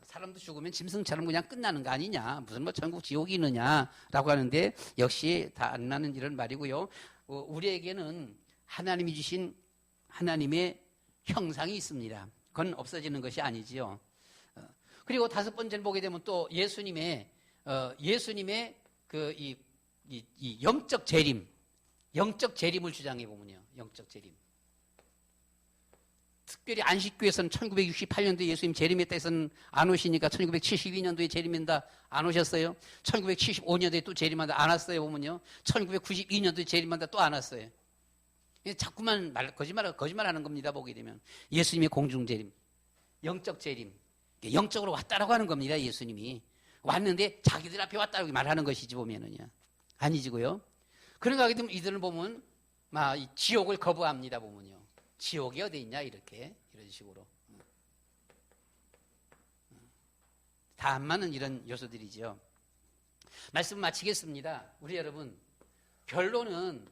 사람도 죽으면 짐승처럼 그냥 끝나는 거 아니냐. 무슨 뭐 천국 지옥이 있느냐라고 하는데 역시 다 안 나는 이런 말이고요. 우리에게는 하나님이 주신 하나님의 형상이 있습니다. 그건 없어지는 것이 아니지요. 그리고 다섯 번째는 보게 되면 또 예수님의 그 이 영적 재림을 주장해 보면요. 영적 재림. 특별히 안식교에서는 1968년도에 예수님 재림했다 해서는 안 오시니까 1972년도에 재림한다 안 오셨어요. 1975년도에 또 재림한다 안 왔어요. 보면요. 1992년도에 재림한다 또 안 왔어요. 자꾸만 거짓말하는 겁니다. 보게 되면 예수님의 공중 재림, 영적 재림, 영적으로 왔다라고 하는 겁니다. 예수님이 왔는데 자기들 앞에 왔다고 말하는 것이지 보면은요. 아니지고요. 그런가 하게 되면 이들을 보면 막 지옥을 거부합니다. 보면요. 지옥이 어디 있냐 이런 식으로 다 안 맞는 이런 요소들이죠. 말씀 마치겠습니다. 우리 여러분, 결론은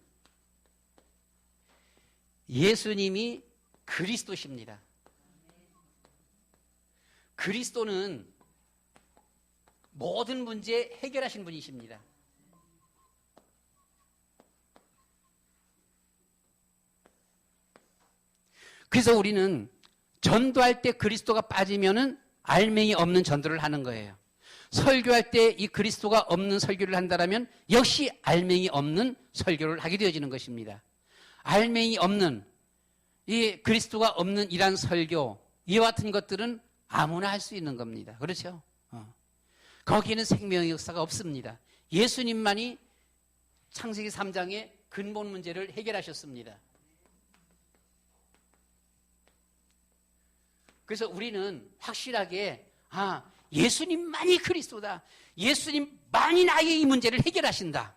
예수님이 그리스도십니다. 그리스도는 모든 문제 해결하신 분이십니다. 그래서 우리는 전도할 때 그리스도가 빠지면은 알맹이 없는 전도를 하는 거예요. 설교할 때 이 그리스도가 없는 설교를 한다면 역시 알맹이 없는 설교를 하게 되어지는 것입니다. 알맹이 없는 이 그리스도가 없는 이란 설교, 이와 같은 것들은 아무나 할 수 있는 겁니다. 그렇죠? 거기에는 생명의 역사가 없습니다. 예수님만이 창세기 3장의 근본 문제를 해결하셨습니다. 그래서 우리는 확실하게 예수님만이 그리스도다. 예수님만이 나의 이 문제를 해결하신다.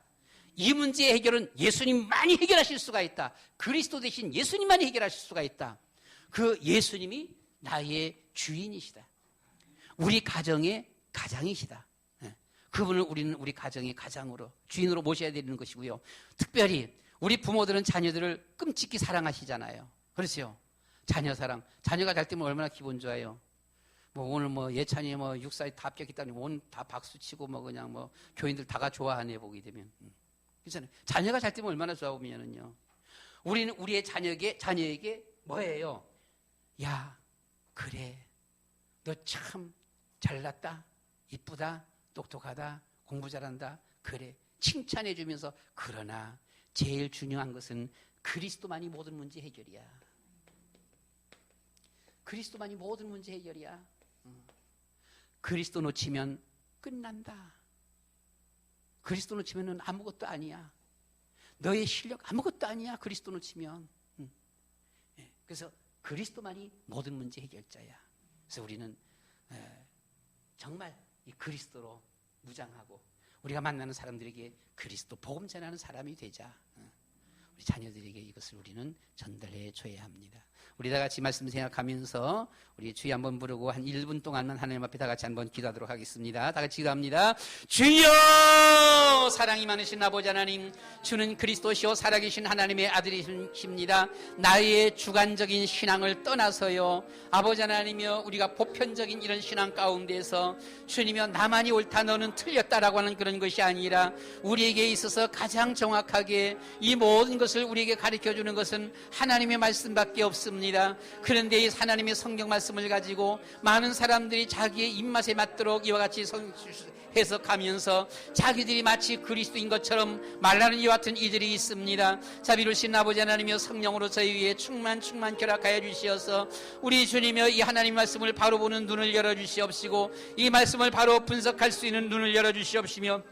이 문제의 해결은 예수님만이 해결하실 수가 있다. 그리스도 대신 예수님만이 해결하실 수가 있다. 그 예수님이 나의 주인이시다. 우리 가정의 가장이시다. 그분을 우리는 우리 가정의 가장으로, 주인으로 모셔야 되는 것이고요. 특별히 우리 부모들은 자녀들을 끔찍히 사랑하시잖아요. 그렇죠? 자녀 사랑. 자녀가 잘 때면 얼마나 기분 좋아요. 오늘 예찬이 육사에 다 합격했다니 오늘 다 박수치고 그냥 교인들 다가 좋아하네, 보게 되면. 그렇잖아요. 자녀가 잘 때면 얼마나 좋아 보면은요. 우리는 우리의 자녀에게 뭐예요? 야, 그래. 너 참 잘났다. 이쁘다. 똑똑하다. 공부 잘한다. 그래. 칭찬해 주면서, 그러나 제일 중요한 것은 그리스도만이 모든 문제 해결이야. 그리스도만이 모든 문제 해결이야. 그리스도 놓치면 끝난다. 그리스도 놓치면 아무것도 아니야. 너의 실력 아무것도 아니야. 그리스도 놓치면. 그래서 그리스도만이 모든 문제 해결자야. 그래서 우리는 정말 이 그리스도로 무장하고 우리가 만나는 사람들에게 그리스도 복음 전하는 사람이 되자. 우리 자녀들에게 이것을 우리는 전달해 줘야 합니다. 우리 다 같이 말씀 생각하면서 우리 주여 한번 부르고 한 1분 동안만 하나님 앞에 다 같이 한번 기도하도록 하겠습니다. 다 같이 기도합니다. 주여, 사랑이 많으신 아버지 하나님, 주는 그리스도시요 살아계신 하나님의 아들이십니다. 나의 주관적인 신앙을 떠나서요, 아버지 하나님이여, 우리가 보편적인 이런 신앙 가운데서 주님이여 나만이 옳다 너는 틀렸다라고 하는 그런 것이 아니라 우리에게 있어서 가장 정확하게 이 모든 것을 우리에게 가르쳐주는 것은 하나님의 말씀밖에 없습니다. 그런데 이 하나님의 성경 말씀을 가지고 많은 사람들이 자기의 입맛에 맞도록 이와 같이 해석하면서 자기들이 마치 그리스도인 것처럼 말하는 이와 같은 이들이 있습니다. 자비로우신 아버지 하나님이여, 성령으로 저희 위에 충만 결합하여 주시어서 우리 주님이여 이 하나님 말씀을 바로 보는 눈을 열어주시옵시고 이 말씀을 바로 분석할 수 있는 눈을 열어주시옵시며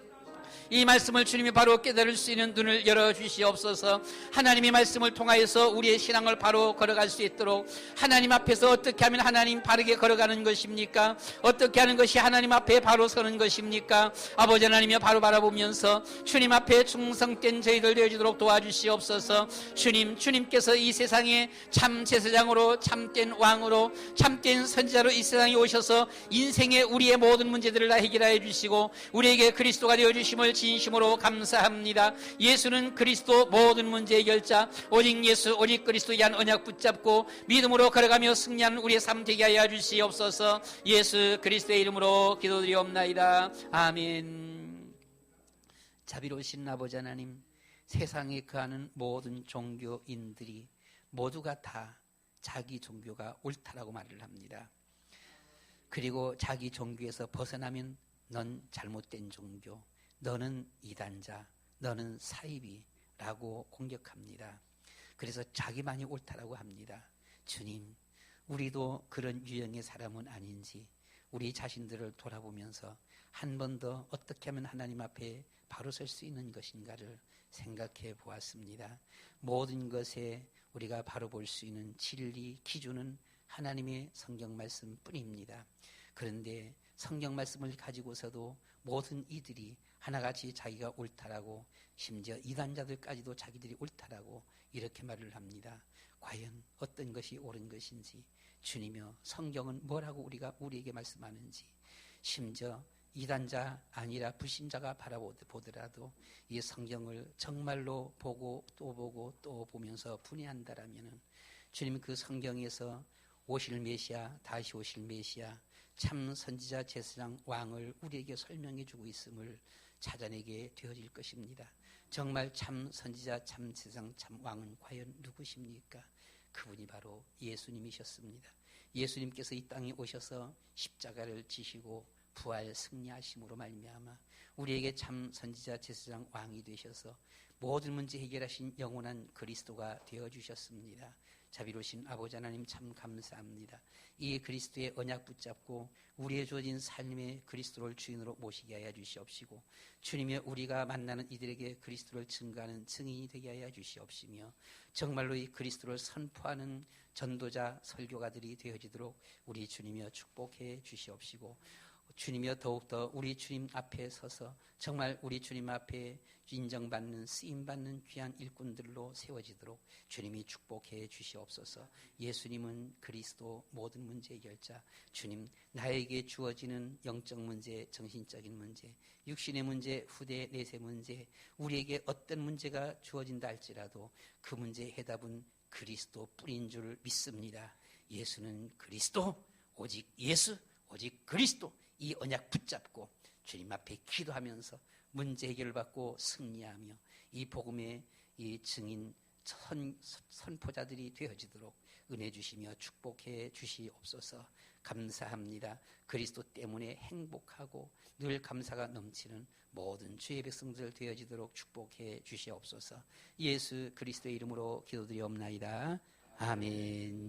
이 말씀을 주님이 바로 깨달을 수 있는 눈을 열어주시옵소서. 하나님의 말씀을 통하여서 우리의 신앙을 바로 걸어갈 수 있도록 하나님 앞에서 어떻게 하면 하나님 바르게 걸어가는 것입니까? 어떻게 하는 것이 하나님 앞에 바로 서는 것입니까? 아버지 하나님이 바로 바라보면서 주님 앞에 충성된 저희들 되어주도록 도와주시옵소서. 주님께서 이 세상에 참 제사장으로, 참된 왕으로, 참된 선지자로 이 세상에 오셔서 인생의 우리의 모든 문제들을 다 해결하여 주시고 우리에게 그리스도가 되어주심을 진심으로 감사합니다. 예수는 그리스도 모든 문제 해결자, 오직 예수, 오직 그리스도에 대한 언약 붙잡고 믿음으로 걸어가며 승리하는 우리의 삶 되게 하여 주시옵소서. 예수 그리스도의 이름으로 기도드리옵나이다. 아멘. 자비로우신 아버지 하나님, 세상에 거하는 모든 종교인들이 모두가 다 자기 종교가 옳다라고 말을 합니다. 그리고 자기 종교에서 벗어나면 넌 잘못된 종교, 너는 이단자, 너는 사이비라고 공격합니다. 그래서 자기만이 옳다라고 합니다. 주님, 우리도 그런 유형의 사람은 아닌지 우리 자신들을 돌아보면서 한 번 더 어떻게 하면 하나님 앞에 바로 설 수 있는 것인가를 생각해 보았습니다. 모든 것에 우리가 바로 볼 수 있는 진리, 기준은 하나님의 성경 말씀뿐입니다. 그런데 성경 말씀을 가지고서도 모든 이들이 하나같이 자기가 옳다라고, 심지어 이단자들까지도 자기들이 옳다라고 이렇게 말을 합니다. 과연 어떤 것이 옳은 것인지, 주님이여 성경은 뭐라고 우리에게 말씀하는지, 심지어 이단자 아니라 불신자가 바라보더라도 이 성경을 정말로 보고 또 보면서 분해한다라면 주님 그 성경에서 오실 메시아, 다시 오실 메시아, 참 선지자, 제사장, 왕을 우리에게 설명해 주고 있음을 찾아내게 되어질 것입니다. 정말 참 선지자, 참 제사장, 참 왕은 과연 누구십니까? 그분이 바로 예수님이셨습니다. 예수님께서 이 땅에 오셔서 십자가를 지시고 부활 승리하심으로 말미암아 우리에게 참 선지자, 제사장, 왕이 되셔서 모든 문제 해결하신 영원한 그리스도가 되어주셨습니다. 자비로우신 아버지 하나님 참 감사합니다. 이 그리스도의 언약 붙잡고 우리의 주어진 삶의 그리스도를 주인으로 모시게 하여 주시옵시고, 주님의 우리가 만나는 이들에게 그리스도를 증거하는 증인이 되게 하여 주시옵시며, 정말로 이 그리스도를 선포하는 전도자 설교가들이 되어지도록 우리 주님이여 축복해 주시옵시고, 주님이여 더욱더 우리 주님 앞에 서서 정말 우리 주님 앞에 인정받는 쓰임받는 귀한 일꾼들로 세워지도록 주님이 축복해 주시옵소서. 예수님은 그리스도 모든 문제 해결자, 주님 나에게 주어지는 영적 문제, 정신적인 문제, 육신의 문제, 후대 내세 문제, 우리에게 어떤 문제가 주어진다 할지라도 그 문제의 해답은 그리스도 뿐인 줄 믿습니다. 예수는 그리스도, 오직 예수, 오직 그리스도, 이 언약 붙잡고 주님 앞에 기도하면서 문제 해결을 받고 승리하며 이 복음의 이 증인 선포자들이 되어지도록 은혜 주시며 축복해 주시옵소서. 감사합니다. 그리스도 때문에 행복하고 늘 감사가 넘치는 모든 주의 백성들 되어지도록 축복해 주시옵소서. 예수 그리스도의 이름으로 기도드리옵나이다. 아멘.